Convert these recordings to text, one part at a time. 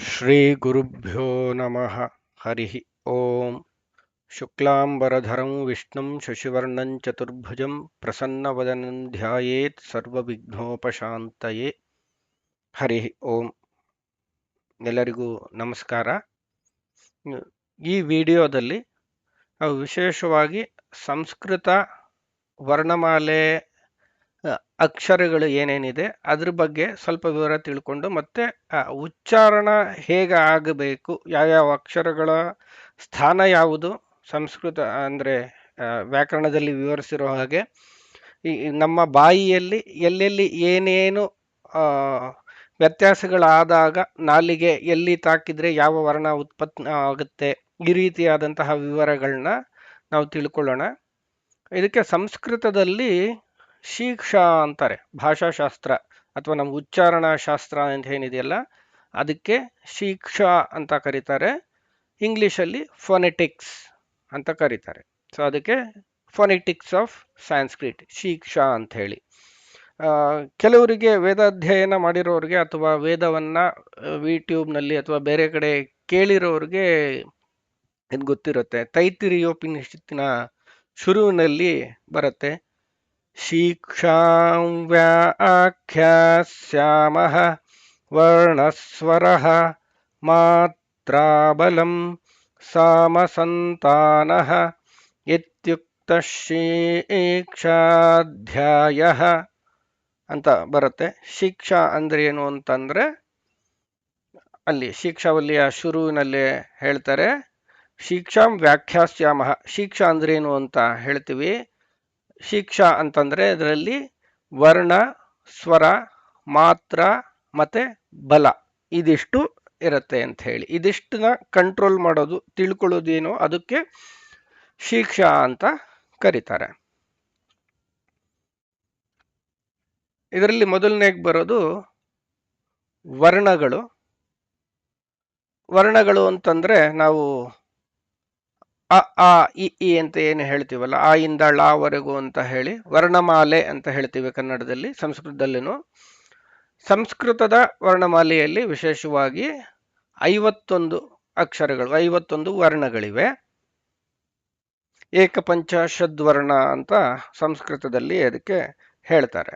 ಶ್ರೀ ಗುರುಭ್ಯೋ ನಮಃ. ಹರಿ ಓಂ. ಶುಕ್ಲಾಂಬರಧರಂ ವಿಷ್ಣುಂ ಶಶಿವರ್ಣಂ ಚತುರ್ಭುಜಂ ಪ್ರಸನ್ನವದನಂ ಧ್ಯಾಯೇತ್ ಸರ್ವವಿಘ್ನೋಪಶಾಂತಯೇ. ಹರಿ ಓಂ. ಎಲ್ಲರಿಗೂ ನಮಸ್ಕಾರ. ಈ ವಿಡಿಯೋದಲ್ಲಿ ನಾವು ವಿಶೇಷವಾಗಿ ಸಂಸ್ಕೃತ ವರ್ಣಮಾಲೆ ಅಕ್ಷರಗಳು ಏನೇನಿದೆ ಅದ್ರ ಬಗ್ಗೆ ಸ್ವಲ್ಪ ವಿವರ ತಿಳ್ಕೊಂಡು, ಮತ್ತೆ ಉಚ್ಚಾರಣ ಹೇಗೆ ಆಗಬೇಕು, ಯಾವ್ಯಾವ ಅಕ್ಷರಗಳ ಸ್ಥಾನ ಯಾವುದು, ಸಂಸ್ಕೃತ ಅಂದರೆ ವ್ಯಾಕರಣದಲ್ಲಿ ವಿವರಿಸಿರೋ ಹಾಗೆ ಈ ನಮ್ಮ ಬಾಯಿಯಲ್ಲಿ ಎಲ್ಲೆಲ್ಲಿ ಏನೇನು ವ್ಯತ್ಯಾಸಗಳಾದಾಗ ನಾಲಿಗೆ ಎಲ್ಲಿ ತಾಕಿದ್ರೆ ಯಾವ ವರ್ಣ ಉತ್ಪತ್ತಿ ಆಗುತ್ತೆ, ಈ ರೀತಿಯಾದಂತಹ ವಿವರಗಳನ್ನ ನಾವು ತಿಳ್ಕೊಳ್ಳೋಣ. ಇದಕ್ಕೆ ಸಂಸ್ಕೃತದಲ್ಲಿ ಶಿಕ್ಷಾ ಅಂತಾರೆ. ಭಾಷಾಶಾಸ್ತ್ರ ಅಥವಾ ನಮ್ಮ ಉಚ್ಚಾರಣಾ ಶಾಸ್ತ್ರ ಅಂತ ಏನಿದೆಯಲ್ಲ ಅದಕ್ಕೆ ಶಿಕ್ಷಾ ಅಂತ ಕರೀತಾರೆ. ಇಂಗ್ಲಿಷಲ್ಲಿ ಫೊನೆಟಿಕ್ಸ್ ಅಂತ ಕರೀತಾರೆ. ಸೊ ಅದಕ್ಕೆ ಫೊನೆಟಿಕ್ಸ್ ಆಫ್ ಸಾಂಸ್ಕ್ರಿಟ್ ಶಿಕ್ಷಾ ಅಂತ ಹೇಳಿ. ಕೆಲವರಿಗೆ ವೇದಾಧ್ಯಯನ ಮಾಡಿರೋರಿಗೆ ಅಥವಾ ವೇದವನ್ನ ಯೂಟ್ಯೂಬ್ನಲ್ಲಿ ಅಥವಾ ಬೇರೆ ಕಡೆ ಕೇಳಿರೋರಿಗೆ ಇದು ಗೊತ್ತಿರುತ್ತೆ. ತೈತ್ತಿರಿಯೋಪನಿಷತ್ತಿನ ಶುರುವಿನಲ್ಲಿ ಬರುತ್ತೆ, ಶಿಕ್ಷಾಂ ವ್ಯಾಖ್ಯಾಸ್ಯಾಮಃ ವರ್ಣಸ್ವರಃ ಮಾತ್ರಾಬಲಂ ಸಾಮಸಂತಾನಃ ಇತ್ಯುಕ್ತ ಶಿಕ್ಷಾಧ್ಯಾಯಃ ಅಂತ ಬರುತ್ತೆ. ಶಿಕ್ಷಾ ಅಂದ್ರೆ ಏನು ಅಂತಂದ್ರೆ ಅಲ್ಲಿ ಶಿಕ್ಷಾವಲ್ಲಿಯ ಶುರುವಿನಲ್ಲಿ ಹೇಳ್ತಾರೆ, ಶಿಕ್ಷಾಂ ವ್ಯಾಖ್ಯಾಸ್ಯಾಮಃ. ಶಿಕ್ಷಾ ಅಂದ್ರೆ ಏನು ಅಂತ ಹೇಳ್ತೀವಿ. ಶಿಕ್ಷಾ ಅಂತಂದ್ರೆ ಅದರಲ್ಲಿ ವರ್ಣ, ಸ್ವರ, ಮಾತ್ರ ಮತ್ತೆ ಬಲ ಇದಿಷ್ಟು ಇರುತ್ತೆ ಅಂತ ಹೇಳಿ. ಇದಿಷ್ಟನ್ನ ಕಂಟ್ರೋಲ್ ಮಾಡೋದು, ತಿಳ್ಕೊಳ್ಳೋದೇನೋ ಅದಕ್ಕೆ ಶಿಕ್ಷಾ ಅಂತ ಕರೀತಾರೆ. ಇದರಲ್ಲಿ ಮೊದಲನೇಗೆ ಬರೋದು ವರ್ಣಗಳು. ವರ್ಣಗಳು ಅಂತಂದ್ರೆ ನಾವು ಅ ಆ ಇ ಅಂತ ಏನು ಹೇಳ್ತೀವಲ್ಲ, ಆ ಇಂದ ಳವರೆಗೂ ಅಂತ ಹೇಳಿ ವರ್ಣಮಾಲೆ ಅಂತ ಹೇಳ್ತೀವಿ ಕನ್ನಡದಲ್ಲಿ. ಸಂಸ್ಕೃತದಲ್ಲಿನೂ ಸಂಸ್ಕೃತದ ವರ್ಣಮಾಲೆಯಲ್ಲಿ ವಿಶೇಷವಾಗಿ 51 ಅಕ್ಷರಗಳು, 51 ವರ್ಣಗಳಿವೆ. ಏಕಪಂಚಾಶದ್ವರ್ಣ ಅಂತ ಸಂಸ್ಕೃತದಲ್ಲಿ ಅದಕ್ಕೆ ಹೇಳ್ತಾರೆ.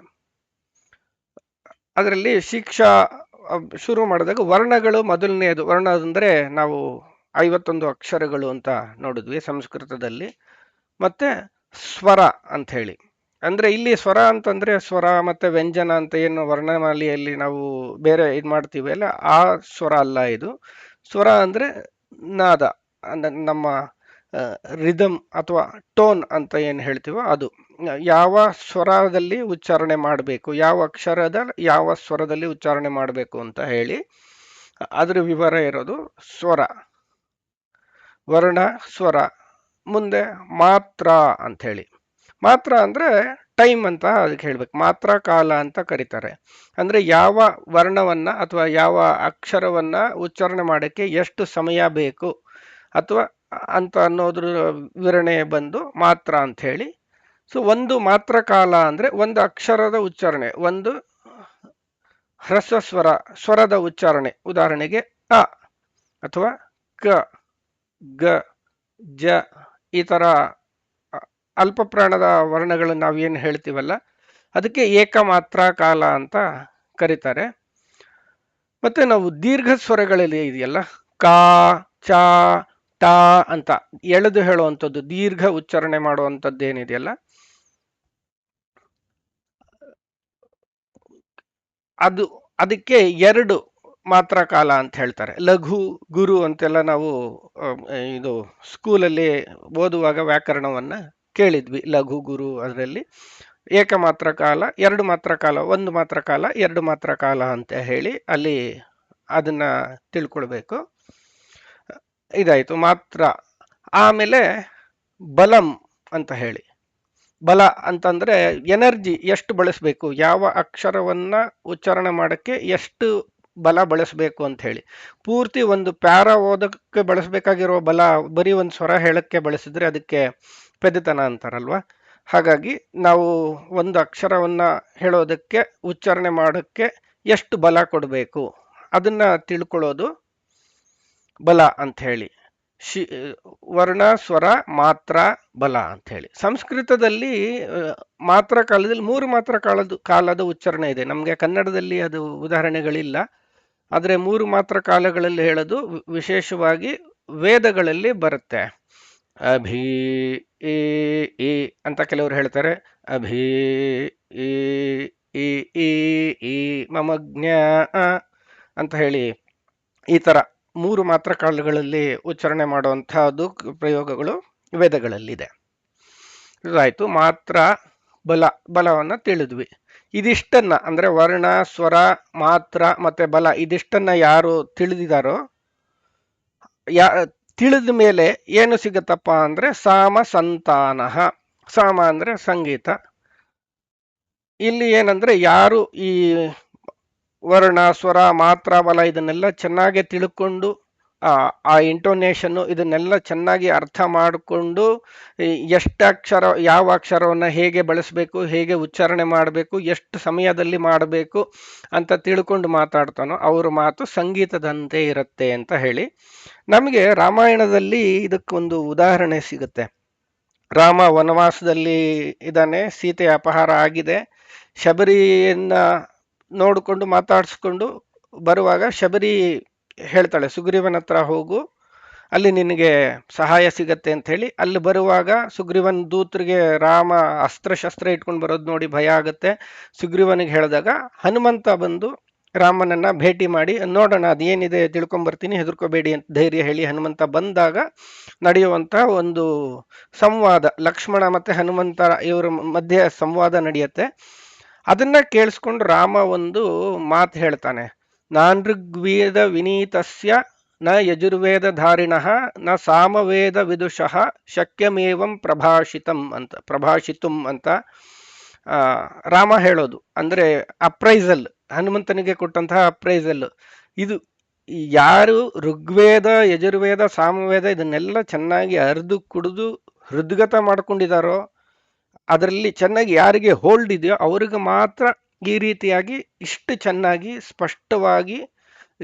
ಅದರಲ್ಲಿ ಶಿಕ್ಷಾ ಶುರು ಮಾಡಿದಾಗ ವರ್ಣಗಳು ಮೊದಲನೆಯದು. ವರ್ಣ ಅಂದ್ರೆ ನಾವು 51 ಅಕ್ಷರಗಳು ಅಂತ ನೋಡಿದ್ವಿ ಸಂಸ್ಕೃತದಲ್ಲಿ. ಮತ್ತೆ ಸ್ವರ ಅಂತ ಹೇಳಿ, ಅಂದ್ರೆ ಇಲ್ಲಿ ಸ್ವರ ಅಂತಂದ್ರೆ ಸ್ವರ ಮತ್ತೆ ವ್ಯಂಜನ ಅಂತ ಏನು ವರ್ಣಮಾಲೆಯಲ್ಲಿ ನಾವು ಬೇರೆ ಇದು ಮಾಡ್ತೀವಿ ಅಲ್ಲ, ಆ ಸ್ವರ ಅಲ್ಲ ಇದು. ಸ್ವರ ಅಂದ್ರೆ ನಾದ, ನಮ್ಮ ರಿದಮ್ ಅಥವಾ ಟೋನ್ ಅಂತ ಏನು ಹೇಳ್ತೀವೋ ಅದು. ಯಾವ ಸ್ವರದಲ್ಲಿ ಉಚ್ಚಾರಣೆ ಮಾಡಬೇಕು, ಯಾವ ಅಕ್ಷರದ ಯಾವ ಸ್ವರದಲ್ಲಿ ಉಚ್ಚಾರಣೆ ಮಾಡಬೇಕು ಅಂತ ಹೇಳಿ ಅದ್ರ ವಿವರ ಇರೋದು ಸ್ವರ. ವರ್ಣ, ಸ್ವರ. ಮುಂದೆ ಮಾತ್ರ ಅಂತ ಹೇಳಿ. ಮಾತ್ರ ಅಂದ್ರೆ ಟೈಮ್ ಅಂತ ಅದಕ್ಕೆ ಹೇಳ್ಬೇಕು. ಮಾತ್ರ ಕಾಲ ಅಂತ ಕರೀತಾರೆ. ಅಂದ್ರೆ ಯಾವ ವರ್ಣವನ್ನ ಅಥವಾ ಯಾವ ಅಕ್ಷರವನ್ನ ಉಚ್ಚಾರಣೆ ಮಾಡಕ್ಕೆ ಎಷ್ಟು ಸಮಯ ಬೇಕು ಅಥವಾ ಅಂತ ಅನ್ನೋದ್ರ ವಿವರಣೆ ಬಂದು ಮಾತ್ರ ಅಂತ ಹೇಳಿ. ಸೊ ಒಂದು ಮಾತ್ರ ಕಾಲ ಅಂದ್ರೆ ಒಂದು ಅಕ್ಷರದ ಉಚ್ಚಾರಣೆ, ಒಂದು ಹ್ರಸ್ವ ಸ್ವರ ಸ್ವರದ ಉಚ್ಚಾರಣೆ. ಉದಾಹರಣೆಗೆ ಅ ಅಥವಾ ಕ, ಗ, ಜ ಈ ತರ ಅಲ್ಪ ಪ್ರಾಣದ ವರ್ಣಗಳನ್ನು ನಾವೇನು ಹೇಳ್ತೀವಲ್ಲ ಅದಕ್ಕೆ ಏಕಮಾತ್ರ ಕಾಲ ಅಂತ ಕರೀತಾರೆ. ಮತ್ತೆ ನಾವು ದೀರ್ಘ ಸ್ವರಗಳಲ್ಲಿ ಇದೆಯಲ್ಲ, ಕಾ, ಚ, ಟ ಅಂತ ಎಳೆದು ಹೇಳುವಂಥದ್ದು, ದೀರ್ಘ ಉಚ್ಚಾರಣೆ ಮಾಡುವಂಥದ್ದು ಏನಿದೆಯಲ್ಲ ಅದಕ್ಕೆ 2 ಮಾತ್ರ ಕಾಲ ಅಂತ ಹೇಳ್ತಾರೆ. ಲಘು, ಗುರು ಅಂತೆಲ್ಲ ನಾವು ಇದು ಸ್ಕೂಲಲ್ಲಿ ಓದುವಾಗ ವ್ಯಾಕರಣವನ್ನ ಕೇಳಿದ್ವಿ. ಲಘು, ಗುರು ಅದರಲ್ಲಿ ಏಕಮಾತ್ರ ಕಾಲ, 2 ಮಾತ್ರ ಕಾಲ, 1 ಮಾತ್ರ ಕಾಲ, 2 ಮಾತ್ರ ಕಾಲ ಅಂತ ಹೇಳಿ ಅಲ್ಲಿ ಅದನ್ನ ತಿಳ್ಕೊಳ್ಬೇಕು. ಇದಾಯ್ತು ಮಾತ್ರ. ಆಮೇಲೆ ಬಲಂ ಅಂತ ಹೇಳಿ. ಬಲ ಅಂತಂದ್ರೆ ಎನರ್ಜಿ ಎಷ್ಟು ಬಳಸಬೇಕು, ಯಾವ ಅಕ್ಷರವನ್ನ ಉಚ್ಚಾರಣೆ ಮಾಡಕ್ಕೆ ಎಷ್ಟು ಬಲ ಬಳಸಬೇಕು ಅಂತ ಹೇಳಿ. ಪೂರ್ತಿ ಒಂದು ಪ್ಯಾರ ಓದಕ್ಕೆ ಬಳಸಬೇಕಾಗಿರೋ ಬಲ ಬರೀ ಒಂದು ಸ್ವರ ಹೇಳಕ್ಕೆ ಬಳಸಿದ್ರೆ ಅದಕ್ಕೆ ಪೆದತನ ಅಂತಾರಲ್ವಾ. ಹಾಗಾಗಿ ನಾವು ಒಂದು ಅಕ್ಷರವನ್ನ ಹೇಳೋದಕ್ಕೆ ಉಚ್ಚಾರಣೆ ಮಾಡೋಕ್ಕೆ ಎಷ್ಟು ಬಲ ಕೊಡಬೇಕು ಅದನ್ನ ತಿಳ್ಕೊಳ್ಳೋದು ಬಲ ಅಂತ ಹೇಳಿ. ವರ್ಣ ಸ್ವರ ಮಾತ್ರ ಬಲ ಅಂತ ಹೇಳಿ. ಸಂಸ್ಕೃತದಲ್ಲಿ ಮಾತ್ರ ಕಾಲದಲ್ಲಿ 3 ಮಾತ್ರ ಕಾಲದ ಉಚ್ಚಾರಣೆ ಇದೆ. ನಮಗೆ ಕನ್ನಡದಲ್ಲಿ ಅದು ಉದಾಹರಣೆಗಳಿಲ್ಲ. ಆದರೆ 3 ಮಾತ್ರ ಕಾಲಗಳಲ್ಲಿ ಹೇಳೋದು ವಿಶೇಷವಾಗಿ ವೇದಗಳಲ್ಲಿ ಬರುತ್ತೆ. ಅಭಿ ಈ ಈ ಅಂತ ಕೆಲವರು ಹೇಳ್ತಾರೆ. ಅಭಿ ಈ ಈ ಈ ಈ ಮಮಜ್ಞ ಅಂತ ಹೇಳಿ ಈ ತರ 3 ಮಾತ್ರ ಕಾಲಗಳಲ್ಲಿ ಉಚ್ಚಾರಣೆ ಮಾಡುವಂತಹದ್ದು ಪ್ರಯೋಗಗಳು ವೇದಗಳಲ್ಲಿದೆ. ಇದಾಯ್ತು ಮಾತ್ರ ಬಲವನ್ನ ತಿಳಿದ್ವಿ. ಇದಿಷ್ಟನ್ನ ಅಂದ್ರೆ ವರ್ಣ ಸ್ವರ ಮಾತ್ರ ಮತ್ತೆ ಬಲ ಇದಿಷ್ಟನ್ನ ಯಾರು ತಿಳಿದಿದಾರೋ ತಿಳಿದ ಮೇಲೆ ಏನು ಸಿಗತ್ತಪ್ಪ ಅಂದ್ರೆ ಸಾಮ ಸಂತಾನ. ಸಾಮ ಅಂದ್ರೆ ಸಂಗೀತ. ಇಲ್ಲಿ ಏನಂದ್ರೆ ಯಾರು ಈ ವರ್ಣ ಸ್ವರ ಮಾತ್ರ ಬಲ ಇದನ್ನೆಲ್ಲ ಚೆನ್ನಾಗಿ ತಿಳ್ಕೊಂಡು ಆ ಇಂಟೋನೇಷನ್ ಇದನ್ನೆಲ್ಲ ಚೆನ್ನಾಗಿ ಅರ್ಥ ಮಾಡಿಕೊಂಡು ಎಷ್ಟು ಯಾವ ಅಕ್ಷರವನ್ನ ಹೇಗೆ ಬಳಸಬೇಕು, ಹೇಗೆ ಉಚ್ಚಾರಣೆ ಮಾಡಬೇಕು, ಎಷ್ಟು ಸಮಯದಲ್ಲಿ ಮಾಡಬೇಕು ಅಂತ ತಿಳ್ಕೊಂಡು ಮಾತಾಡ್ತಾನೋ ಅವ್ರ ಮಾತು ಸಂಗೀತದಂತೆ ಇರುತ್ತೆ ಅಂತ ಹೇಳಿ ನಮಗೆ ರಾಮಾಯಣದಲ್ಲಿ ಇದಕ್ಕೊಂದು ಉದಾಹರಣೆ ಸಿಗುತ್ತೆ. ರಾಮ ವನವಾಸದಲ್ಲಿ ಇದ್ದಾನೆ, ಸೀತೆ ಅಪಹಾರ ಆಗಿದೆ. ಶಬರಿಯನ್ನ ನೋಡಿಕೊಂಡು ಮಾತಾಡಿಸ್ಕೊಂಡು ಬರುವಾಗ ಶಬರಿ ಹೇಳ್ತಾಳೆ, ಸುಗ್ರೀವನ ಹತ್ರ ಹೋಗು, ಅಲ್ಲಿ ನಿನಗೆ ಸಹಾಯ ಸಿಗತ್ತೆ ಅಂತ ಹೇಳಿ. ಅಲ್ಲಿ ಬರುವಾಗ ಸುಗ್ರೀವನ್ ದೂತರಿಗೆ ರಾಮ ಅಸ್ತ್ರಶಸ್ತ್ರ ಇಟ್ಕೊಂಡು ಬರೋದು ನೋಡಿ ಭಯ ಆಗುತ್ತೆ. ಸುಗ್ರೀವನಿಗೆ ಹೇಳಿದಾಗ ಹನುಮಂತ ಬಂದು ರಾಮನನ್ನ ಭೇಟಿ ಮಾಡಿ ನೋಡೋಣ ಅದೇನಿದೆ ತಿಳ್ಕೊಂಬರ್ತೀನಿ, ಹೆದರ್ಕೋಬೇಡಿ ಅಂತ ಧೈರ್ಯ ಹೇಳಿ ಹನುಮಂತ ಬಂದಾಗ ನಡೆಯುವಂತ ಒಂದು ಸಂವಾದ, ಲಕ್ಷ್ಮಣ ಮತ್ತೆ ಹನುಮಂತ ಇವರ ಮಧ್ಯೆ ಸಂವಾದ ನಡೆಯುತ್ತೆ. ಅದನ್ನ ಕೇಳಿಸ್ಕೊಂಡು ರಾಮ ಒಂದು ಮಾತು ಹೇಳ್ತಾನೆ, ನಾನ್ ಋಗ್ವೇದ ವಿನೀತಸ್ಯ ನ ಯಜುರ್ವೇದ ಧಾರಿಣಃ ನ ಸಾಮವೇದ ವಿದುಷಃ ಶಕ್ಯಮೇವಂ ಪ್ರಭಾಷಿತುಂ ಅಂತ ರಾಮ ಹೇಳೋದು. ಅಂದ್ರೆ ಅಪ್ರೈಸಲ್, ಹನುಮಂತನಿಗೆ ಕೊಟ್ಟಂತಹ ಅಪ್ರೈಸಲ್ ಇದು. ಯಾರು ಋಗ್ವೇದ ಯಜುರ್ವೇದ ಸಾಮವೇದ ಇದನ್ನೆಲ್ಲ ಚೆನ್ನಾಗಿ ಅರ್ದು ಕುಡಿದು ಹೃದ್ಗತ ಮಾಡ್ಕೊಂಡಿದಾರೋ, ಅದರಲ್ಲಿ ಚೆನ್ನಾಗಿ ಯಾರಿಗೆ ಹೋಲ್ಡ್ ಇದೆಯೋ ಅವ್ರಿಗೆ ಮಾತ್ರ ಈ ರೀತಿಯಾಗಿ ಇಷ್ಟು ಚೆನ್ನಾಗಿ ಸ್ಪಷ್ಟವಾಗಿ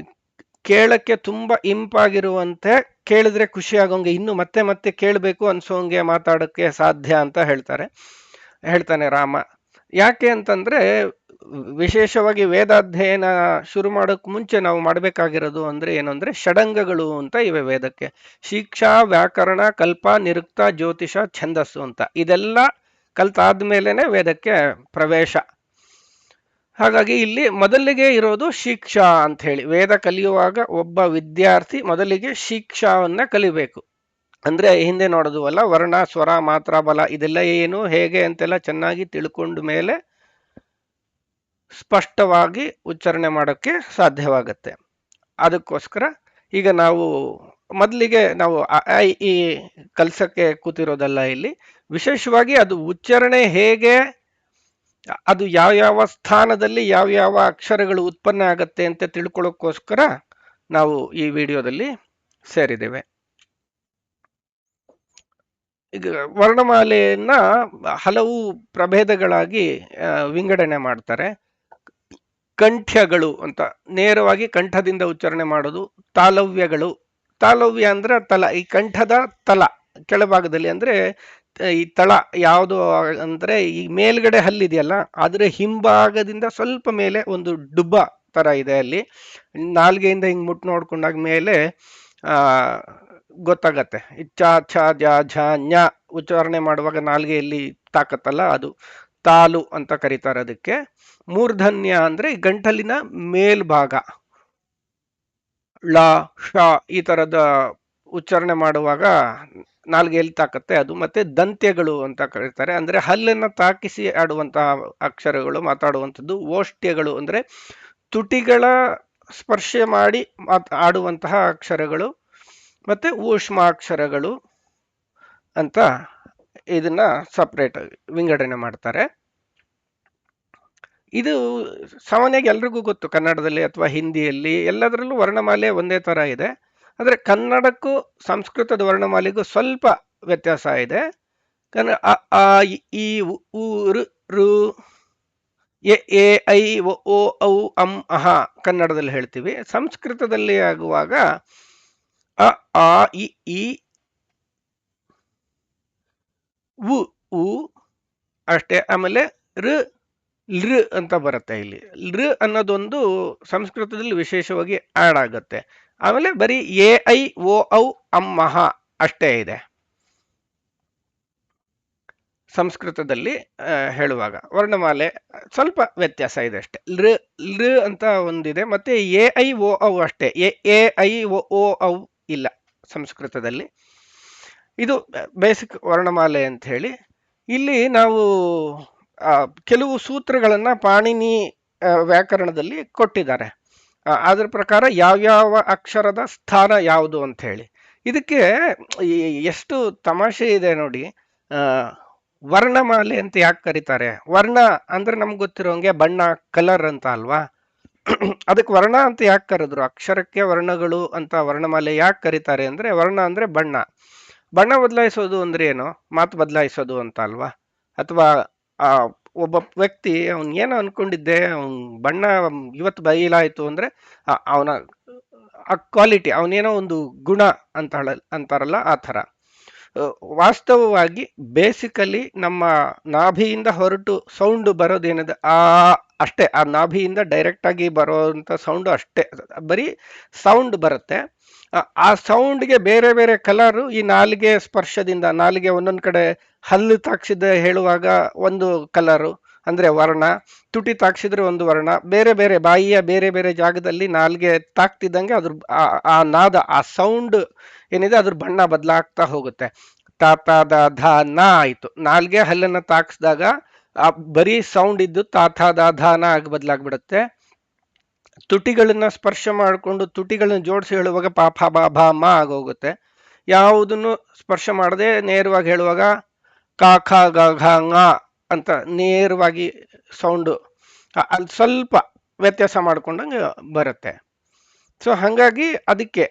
ಕೇಳಕ್ಕೆ ತುಂಬಾ ಇಂಪಾಗಿರುವಂತೆ, ಕೇಳಿದ್ರೆ ಖುಷಿ ಆಗೋಂಗೆ ಇನ್ನು ಮತ್ತೆ ಮತ್ತೆ ಕೇಳಬೇಕು ಅನ್ಸೋಂಗೆ ಮಾತಾಡೋಕ್ಕೆ ಸಾಧ್ಯ ಅಂತ ಹೇಳ್ತಾನೆ ರಾಮ. ಯಾಕೆ ಅಂತಂದ್ರೆ ವಿಶೇಷವಾಗಿ ವೇದಾಧ್ಯಯನ ಶುರು ಮಾಡೋಕ್ ಮುಂಚೆ ನಾವು ಮಾಡಬೇಕಾಗಿರೋದು ಅಂದ್ರೆ ಏನು ಅಂದ್ರೆ ಷಡಂಗಗಳು ಅಂತ ಇವೆ ವೇದಕ್ಕೆ. ಶಿಕ್ಷಾ, ವ್ಯಾಕರಣ, ಕಲ್ಪ, ನಿರುಕ್ತ, ಜ್ಯೋತಿಷ, ಛಂದಸ್ಸು ಅಂತ. ಇದೆಲ್ಲ ಕಲ್ತಾದ್ಮೇಲೆನೆ ವೇದಕ್ಕೆ ಪ್ರವೇಶ. ಹಾಗಾಗಿ ಇಲ್ಲಿ ಮೊದಲಿಗೆ ಇರೋದು ಶಿಕ್ಷಾ ಅಂತ ಹೇಳಿ. ವೇದ ಕಲಿಯುವಾಗ ಒಬ್ಬ ವಿದ್ಯಾರ್ಥಿ ಮೊದಲಿಗೆ ಶಿಕ್ಷಾವನ್ನ ಕಲಿಬೇಕು. ಅಂದ್ರೆ ಹಿಂದೆ ನೋಡೋದುವಲ್ಲ, ವರ್ಣ ಸ್ವರ ಮಾತ್ರ ಬಲ ಇದೆಲ್ಲ ಏನು ಹೇಗೆ ಅಂತೆಲ್ಲ ಚೆನ್ನಾಗಿ ತಿಳ್ಕೊಂಡ ಮೇಲೆ ಸ್ಪಷ್ಟವಾಗಿ ಉಚ್ಚಾರಣೆ ಮಾಡೋಕ್ಕೆ ಸಾಧ್ಯವಾಗತ್ತೆ. ಅದಕ್ಕೋಸ್ಕರ ಈಗ ನಾವು ಮೊದಲಿಗೆ ನಾವು ಈ ಕಲ್ಸಕ್ಕೆ ಕೂತಿರೋದಲ್ಲ, ಇಲ್ಲಿ ವಿಶೇಷವಾಗಿ ಅದು ಉಚ್ಚಾರಣೆ ಹೇಗೆ, ಅದು ಯಾವ ಸ್ಥಾನದಲ್ಲಿ ಯಾವ ಅಕ್ಷರಗಳು ಉತ್ಪನ್ನ ಆಗತ್ತೆ ಅಂತ ತಿಳ್ಕೊಳ್ಳೋಕ್ಕೋಸ್ಕರ ನಾವು ಈ ವಿಡಿಯೋದಲ್ಲಿ ಸೇರಿದ್ದೇವೆ. ಈಗ ವರ್ಣಮಾಲೆಯನ್ನ ಹಲವು ಪ್ರಭೇದಗಳಾಗಿ ವಿಂಗಡಣೆ ಮಾಡ್ತಾರೆ. ಕಂಠ್ಯಗಳು ಅಂತ ನೇರವಾಗಿ ಕಂಠದಿಂದ ಉಚ್ಚಾರಣೆ ಮಾಡೋದು. ತಾಲವ್ಯ ಅಂದ್ರೆ ತಲ, ಈ ಕಂಠದ ತಲ ಕೆಳಭಾಗದಲ್ಲಿ ಅಂದ್ರೆ ಈ ತಳ ಯಾವುದು ಅಂದ್ರೆ ಈ ಮೇಲ್ಗಡೆ ಹಲ್ಲಿದೆಯಲ್ಲ ಅದ್ರ ಹಿಂಭಾಗದಿಂದ ಸ್ವಲ್ಪ ಮೇಲೆ ಒಂದು ಡುಬ್ಬ ತರ ಇದೆ. ಅಲ್ಲಿ ನಾಲ್ಗೆಯಿಂದ ಹಿಂಗ್ ಮುಟ್ ನೋಡ್ಕೊಂಡಾಗ ಮೇಲೆ ಗೊತ್ತಾಗತ್ತೆ. ಚ ಛ ಜ ಝ ಞ ಉಚ್ಚಾರಣೆ ಮಾಡುವಾಗ ನಾಲ್ಗೆಯಲ್ಲಿ ತಾಕತ್ತಲ್ಲ, ಅದು ತಾಲು ಅಂತ ಕರೀತಾರೆ ಅದಕ್ಕೆ. ಮೂರ್ಧನ್ಯ ಅಂದ್ರೆ ಗಂಟಲಿನ ಮೇಲ್ಭಾಗ, ಳ ಶ ಈ ತರದ ಉಚ್ಚಾರಣೆ ಮಾಡುವಾಗ ನಾಲ್ಗೆಯಲ್ಲಿ ತಾಕತ್ತೆ ಅದು. ಮತ್ತೆ ದಂತ್ಯಗಳು ಅಂತ ಕರೀತಾರೆ, ಅಂದ್ರೆ ಹಲ್ಲನ್ನ ತಾಕಿಸಿ ಆಡುವಂತಹ ಅಕ್ಷರಗಳು, ಮಾತಾಡುವಂಥದ್ದು. ಓಷ್ಟ್ಯಗಳು ಅಂದ್ರೆ ತುಟಿಗಳ ಸ್ಪರ್ಶ ಮಾಡಿ ಆಡುವಂತಹ ಅಕ್ಷರಗಳು. ಮತ್ತೆ ಊಷ್ಮಾಕ್ಷರಗಳು ಅಂತ ಇದನ್ನ ಸಪರೇಟ್ ವಿಂಗಡಣೆ ಮಾಡ್ತಾರೆ. ಇದು ಸಾಮಾನ್ಯವಾಗಿ ಎಲ್ರಿಗೂ ಗೊತ್ತು, ಕನ್ನಡದಲ್ಲಿ ಅಥವಾ ಹಿಂದಿಯಲ್ಲಿ ಎಲ್ಲದರಲ್ಲೂ ವರ್ಣಮಾಲೆ ಒಂದೇ ತರ ಇದೆ. ಆದರೆ ಕನ್ನಡಕ್ಕೂ ಸಂಸ್ಕೃತದ ವರ್ಣಮಾಲೆಗೂ ಸ್ವಲ್ಪ ವ್ಯತ್ಯಾಸ ಇದೆ. ಕನ್ನಡ ಅ ಆ ಇ ಈ ಉ ಊ ಋ ಋ ಎ ಎ ಐ ಒ ಓ ಔ ಅಂ ಅಹ ಕನ್ನಡದಲ್ಲಿ ಹೇಳ್ತೀವಿ. ಸಂಸ್ಕೃತದಲ್ಲಿ ಆಗುವಾಗ ಅ ಆ ಇ ಈ ಉ ಉ ಅಷ್ಟೇ. ಆಮೇಲೆ ಋ ಲೃ ಅಂತ ಬರುತ್ತೆ ಇಲ್ಲಿ. ಲೃ ಅನ್ನೋದೊಂದು ಸಂಸ್ಕೃತದಲ್ಲಿ ವಿಶೇಷವಾಗಿ ಆಡ್ ಆಗುತ್ತೆ. ಆಮೇಲೆ ಬರೀ ಎ ಐ ಓ ಔ ಅಮ್ಮಹ ಅಷ್ಟೇ ಇದೆ ಸಂಸ್ಕೃತದಲ್ಲಿ. ಹೇಳುವಾಗ ವರ್ಣಮಾಲೆ ಸ್ವಲ್ಪ ವ್ಯತ್ಯಾಸ ಇದೆ ಅಷ್ಟೇ. ಲೃ ಲೃ ಅಂತ ಒಂದಿದೆ, ಮತ್ತೆ ಎ ಐ ಓ ಔ ಅಷ್ಟೇ. ಎ ಐ ಓ ಔ ಇಲ್ಲ ಸಂಸ್ಕೃತದಲ್ಲಿ. ಇದು ಬೇಸಿಕ್ ವರ್ಣಮಾಲೆ ಅಂತ ಹೇಳಿ. ಇಲ್ಲಿ ನಾವು ಕೆಲವು ಸೂತ್ರಗಳನ್ನ ಪಾಣಿನಿ ವ್ಯಾಕರಣದಲ್ಲಿ ಕೊಟ್ಟಿದ್ದಾರೆ. ಅದ್ರ ಪ್ರಕಾರ ಯಾವ್ಯಾವ ಅಕ್ಷರದ ಸ್ಥಾನ ಯಾವುದು ಅಂತ ಹೇಳಿ. ಇದಕ್ಕೆ ಎಷ್ಟು ತಮಾಷೆ ಇದೆ ನೋಡಿ. ಆ ವರ್ಣಮಾಲೆ ಅಂತ ಯಾಕೆ ಕರೀತಾರೆ? ವರ್ಣ ಅಂದ್ರೆ ನಮ್ಗೆ ಗೊತ್ತಿರೋಂಗೆ ಬಣ್ಣ, ಕಲರ್ ಅಂತ ಅಲ್ವಾ? ಅದಕ್ಕೆ ವರ್ಣ ಅಂತ ಯಾಕೆ ಕರೆದ್ರು? ಅಕ್ಷರಕ್ಕೆ ವರ್ಣಗಳು ಅಂತ ವರ್ಣಮಾಲೆ ಯಾಕೆ ಕರೀತಾರೆ ಅಂದ್ರೆ, ವರ್ಣ ಅಂದ್ರೆ ಬಣ್ಣ. ಬಣ್ಣ ಬದಲಾಯಿಸೋದು ಅಂದ್ರೆ ಏನು? ಮಾತು ಬದಲಾಯಿಸೋದು ಅಂತ ಅಲ್ವಾ? ಅಥವಾ ಆ ಒಬ್ಬ ವ್ಯಕ್ತಿ ಅವನ್ ಏನೋ ಅನ್ಕೊಂಡಿದ್ದೆ, ಅವನ್ ಬಣ್ಣ ಇವತ್ತು ಬಯಲಾಯ್ತು ಅಂದ್ರೆ ಅವನ ಕ್ವಾಲಿಟಿ, ಅವನೇನೋ ಒಂದು ಗುಣ ಅಂತ ಅಂತಾರಲ್ಲ ಆ ಥರ. ವಾಸ್ತವವಾಗಿ ಬೇಸಿಕಲಿ ನಮ್ಮ ನಾಭಿಯಿಂದ ಹೊರಟು ಸೌಂಡ್ ಬರೋದೇನಿದೆ ಅಷ್ಟೇ. ಆ ನಾಭಿಯಿಂದ ಡೈರೆಕ್ಟ್ ಆಗಿ ಬರೋಂಥ ಸೌಂಡ್ ಅಷ್ಟೇ, ಬರೀ ಸೌಂಡ್ ಬರುತ್ತೆ. ಆ ಸೌಂಡ್ಗೆ ಬೇರೆ ಬೇರೆ ಕಲರು ಈ ನಾಲಿಗೆ ಸ್ಪರ್ಶದಿಂದ, ನಾಲಿಗೆ ಒಂದೊಂದು ಕಡೆ ಹಲ್ಲು ತಾಕ್ಸಿದ ಹೇಳುವಾಗ ಒಂದು ಕಲರು ಅಂದ್ರೆ ವರ್ಣ, ತುಟಿ ತಾಕ್ಸಿದ್ರೆ ಒಂದು ವರ್ಣ, ಬೇರೆ ಬೇರೆ ಬಾಯಿಯ ಬೇರೆ ಬೇರೆ ಜಾಗದಲ್ಲಿ ನಾಲಿಗೆ ತಾಕ್ತಿದ್ದಂಗೆ ಅದ್ರ ಆ ನಾದ, ಆ ಸೌಂಡ್ ಏನಿದೆ ಅದ್ರ ಬಣ್ಣ ಬದಲಾಗ್ತಾ ಹೋಗುತ್ತೆ. ತಾತ ದ ಧ ನ ಆಯ್ತು. ನಾಲ್ಗೆ ಹಲ್ಲನ್ನ ತಾಕ್ಸಿದಾಗ ಆ ಬರೀ ಸೌಂಡ್ ಇದ್ದು ತಾತ ದ ಧ ನ ಆಗಿ ಬದಲಾಗ್ಬಿಡುತ್ತೆ. ತುಟಿಗಳನ್ನ ಸ್ಪರ್ಶ ಮಾಡಿಕೊಂಡು ತುಟಿಗಳನ್ನ ಜೋಡಿಸಿ ಹೇಳುವಾಗ ಪ ಫ ಬ ಭ ಮ ಆಗೋಗುತ್ತೆ. ಯಾವುದನ್ನು ಸ್ಪರ್ಶ ಮಾಡದೆ ನೇರವಾಗಿ ಹೇಳುವಾಗ ಕ ಖ ಗ ಘ ङ ಅಂತ ನೇರವಾಗಿ ಸೌಂಡು ಅಲ್ಲಿ ಸ್ವಲ್ಪ ವ್ಯತ್ಯಾಸ ಮಾಡ್ಕೊಂಡಂಗೆ ಬರುತ್ತೆ. ಸೊ ಹಾಗಾಗಿ ಅದಕ್ಕೆ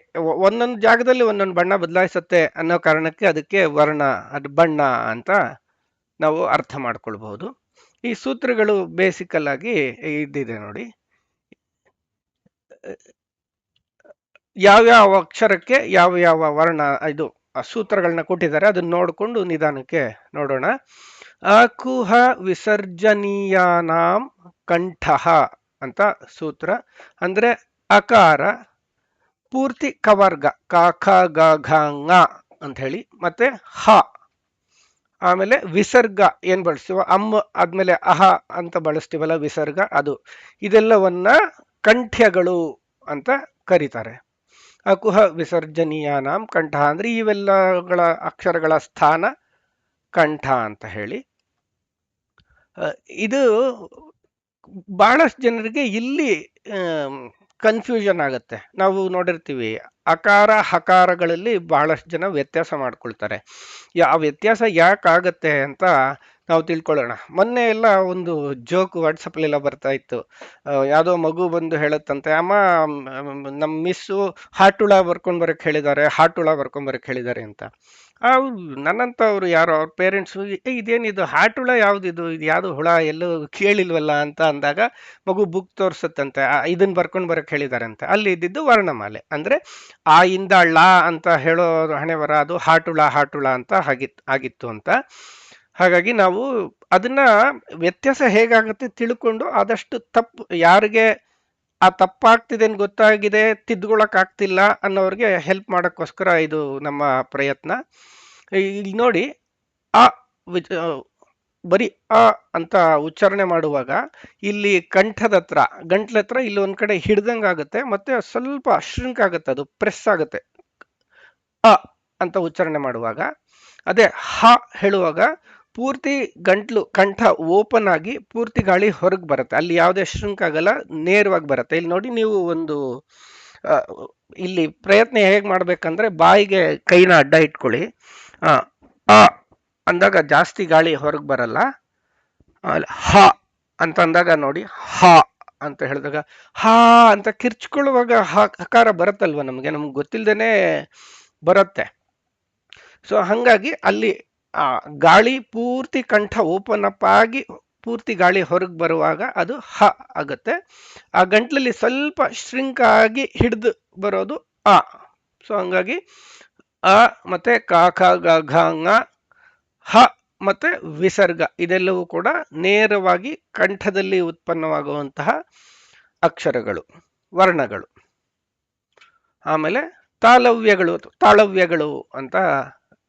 ಒಂದೊಂದು ಜಾಗದಲ್ಲಿ ಒಂದೊಂದು ಬಣ್ಣ ಬದಲಾಯಿಸುತ್ತೆ ಅನ್ನೋ ಕಾರಣಕ್ಕೆ ಅದಕ್ಕೆ ವರ್ಣ, ಅದು ಬಣ್ಣ ಅಂತ ನಾವು ಅರ್ಥ ಮಾಡ್ಕೊಳ್ಬಹುದು. ಈ ಸೂತ್ರಗಳು ಬೇಸಿಕಲ್ ಆಗಿ ಇದ್ದಿದೆ ನೋಡಿ. ಯಾವ್ಯಾವ ಅಕ್ಷರಕ್ಕೆ ಯಾವ ಯಾವ ವರ್ಣ, ಇದು ಸೂತ್ರಗಳನ್ನ ಕೊಟ್ಟಿದ್ದಾರೆ, ಅದನ್ನ ನೋಡಿಕೊಂಡು ನಿಧಾನಕ್ಕೆ ನೋಡೋಣ. ಅಕುಹ ವಿಸರ್ಜನೀಯಾನಾಂ ಕಂಠಃ ಅಂತ ಸೂತ್ರ. ಅಂದ್ರೆ ಅಕಾರ ಪೂರ್ತಿ ಕವರ್ಗ ಕ ಖ ಗ ಘ ङ ಅಂತ ಹೇಳಿ, ಮತ್ತೆ ಹ, ಆಮೇಲೆ ವಿಸರ್ಗ ಏನ್ ಬಳಸ್ತೀವೋ ಅಮ್ಮ ಆದ್ಮೇಲೆ ಅಹ ಅಂತ ಬಳಸ್ತೀವಲ್ಲ ವಿಸರ್ಗ, ಅದು ಇದೆಲ್ಲವನ್ನ ಕಂಠ್ಯಗಳು ಅಂತ ಕರೀತಾರೆ. ಅಕುಹ ವಿಸರ್ಜನೀಯಾನಾಂ ಕಂಠ ಅಂದ್ರೆ ಇವೆಲ್ಲಗಳ ಅಕ್ಷರಗಳ ಸ್ಥಾನ ಕಂಠ ಅಂತ ಹೇಳಿ. ಇದು ಬಹಳಷ್ಟು ಜನರಿಗೆ ಇಲ್ಲಿ ಕನ್ಫ್ಯೂಷನ್ ಆಗತ್ತೆ. ನಾವು ನೋಡಿರ್ತೀವಿ ಅಕಾರ ಹಕಾರಗಳಲ್ಲಿ ಬಹಳಷ್ಟು ಜನ ವ್ಯತ್ಯಾಸ ಮಾಡ್ಕೊಳ್ತಾರೆ. ಆ ವ್ಯತ್ಯಾಸ ಯಾಕಾಗತ್ತೆ ಅಂತ ನಾವು ತಿಳ್ಕೊಳ್ಳೋಣ. ಮೊನ್ನೆ ಎಲ್ಲ ಒಂದು ಜೋಕ್ ವಾಟ್ಸಪ್ಲೆಲ್ಲ ಬರ್ತಾ ಇತ್ತು. ಯಾವುದೋ ಮಗು ಬಂದು ಹೇಳತ್ತಂತೆ, ಅಮ್ಮ ನಮ್ಮ ಮಿಸ್ಸು ಹಾಟುಳ ಬರ್ಕೊಂಡ್ ಬರಕ್ ಹೇಳಿದ್ದಾರೆ, ಹಾಟುಳ ಬರ್ಕೊಂಡ್ ಬರಕ್ ಹೇಳಿದ್ದಾರೆ ಅಂತ. ನನ್ನಂತವ್ರು ಯಾರೋ ಅವ್ರ ಪೇರೆಂಟ್ಸು ಇದೇನಿದು ಹಾಟುಳ ಯಾವ್ದಿದು, ಇದು ಯಾವ್ದು ಹುಳ, ಎಲ್ಲೂ ಕೇಳಿಲ್ವಲ್ಲ ಅಂತ ಅಂದಾಗ ಮಗು ಬುಕ್ ತೋರ್ಸತ್ತಂತೆ, ಇದನ್ನ ಬರ್ಕೊಂಡ್ ಬರಕ್ ಹೇಳಿದ್ದಾರೆ ಅಂತ. ಅಲ್ಲಿ ಇದ್ದಿದ್ದು ವರ್ಣಮಾಲೆ. ಅಂದ್ರೆ ಆ ಇಂದ ಳ ಅಂತ ಹೇಳೋ ಹಣೆ ಬರ ಅದು ಹಾಟುಳ ಹಾಟುಳ ಅಂತ ಆಗಿತ್ತು ಅಂತ. ಹಾಗಾಗಿ ನಾವು ಅದನ್ನ ವ್ಯತ್ಯಾಸ ಹೇಗಾಗುತ್ತೆ ತಿಳ್ಕೊಂಡು ಆದಷ್ಟು ತಪ್ಪು, ಯಾರಿಗೆ ಆ ತಪ್ಪಾಗ್ತಿದೆ ಅಂತ ಗೊತ್ತಾಗಿದೆ ತಿದ್ಕೊಳಕ್ ಆಗ್ತಿಲ್ಲ ಅನ್ನೋರಿಗೆ ಹೆಲ್ಪ್ ಮಾಡಕ್ಕೋಸ್ಕರ ಇದು ನಮ್ಮ ಪ್ರಯತ್ನ. ಇಲ್ಲಿ ನೋಡಿ, ಅ ಬರೀ ಅ ಅಂತ ಉಚ್ಚಾರಣೆ ಮಾಡುವಾಗ ಇಲ್ಲಿ ಕಂಠದ ಹತ್ರ, ಗಂಟ್ಲ ಹತ್ರ ಇಲ್ಲಿ ಒಂದ್ ಕಡೆ ಹಿಡ್ದಂಗ್ ಆಗುತ್ತೆ, ಮತ್ತೆ ಸ್ವಲ್ಪ ಶ್ರಿಂಕ್ ಆಗುತ್ತೆ, ಅದು ಪ್ರೆಸ್ ಆಗುತ್ತೆ ಅ ಅಂತ ಉಚ್ಚಾರಣೆ ಮಾಡುವಾಗ. ಅದೇ ಹ ಹೇಳುವಾಗ ಪೂರ್ತಿ ಗಂಟ್ಲು ಕಂಠ ಓಪನ್ ಆಗಿ ಪೂರ್ತಿ ಗಾಳಿ ಹೊರಗೆ ಬರುತ್ತೆ, ಅಲ್ಲಿ ಯಾವುದೇ ಶ್ರಿಂಕ್ ಆಗಲ್ಲ, ನೇರವಾಗಿ ಬರುತ್ತೆ. ಇಲ್ಲಿ ನೋಡಿ, ನೀವು ಒಂದು ಇಲ್ಲಿ ಪ್ರಯತ್ನ ಹೇಗೆ ಮಾಡ್ಬೇಕಂದ್ರೆ ಬಾಯಿಗೆ ಕೈನ ಅಡ್ಡ ಇಟ್ಕೊಳ್ಳಿ. ಅ ಅಂದಾಗ ಜಾಸ್ತಿ ಗಾಳಿ ಹೊರಗೆ ಬರಲ್ಲ. ಹ ಅಂತ ಅಂದಾಗ ನೋಡಿ, ಹ ಅಂತ ಹೇಳಿದಾಗ ಹಾ ಅಂತ ಕಿರ್ಚ್ಕೊಳ್ಳುವಾಗ ಹಕಾರ ಬರುತ್ತಲ್ವ, ನಮ್ಗೆ ಗೊತ್ತಿಲ್ದೇನೆ ಬರುತ್ತೆ. ಸೊ ಹಂಗಾಗಿ ಅಲ್ಲಿ ಆ ಗಾಳಿ ಪೂರ್ತಿ ಕಂಠ ಓಪನ್ ಅಪ್ ಆಗಿ ಪೂರ್ತಿ ಗಾಳಿ ಹೊರಗೆ ಬರುವಾಗ ಅದು ಹ ಆಗುತ್ತೆ. ಆ ಗಂಟ್ಲಲ್ಲಿ ಸ್ವಲ್ಪ ಶ್ರಿಂಕ್ ಆಗಿ ಹಿಡಿದು ಬರೋದು ಆ. ಸೊ ಹಂಗಾಗಿ ಅ ಮತ್ತೆ ಕ ಖ ಗ ಘ ङ ಹ ಮತ್ತೆ ವಿಸರ್ಗ ಇದೆಲ್ಲವೂ ಕೂಡ ನೇರವಾಗಿ ಕಂಠದಲ್ಲಿ ಉತ್ಪನ್ನವಾಗುವಂತಹ ಅಕ್ಷರಗಳು, ವರ್ಣಗಳು. ಆಮೇಲೆ ತಾಳವ್ಯಗಳು ಅಂತ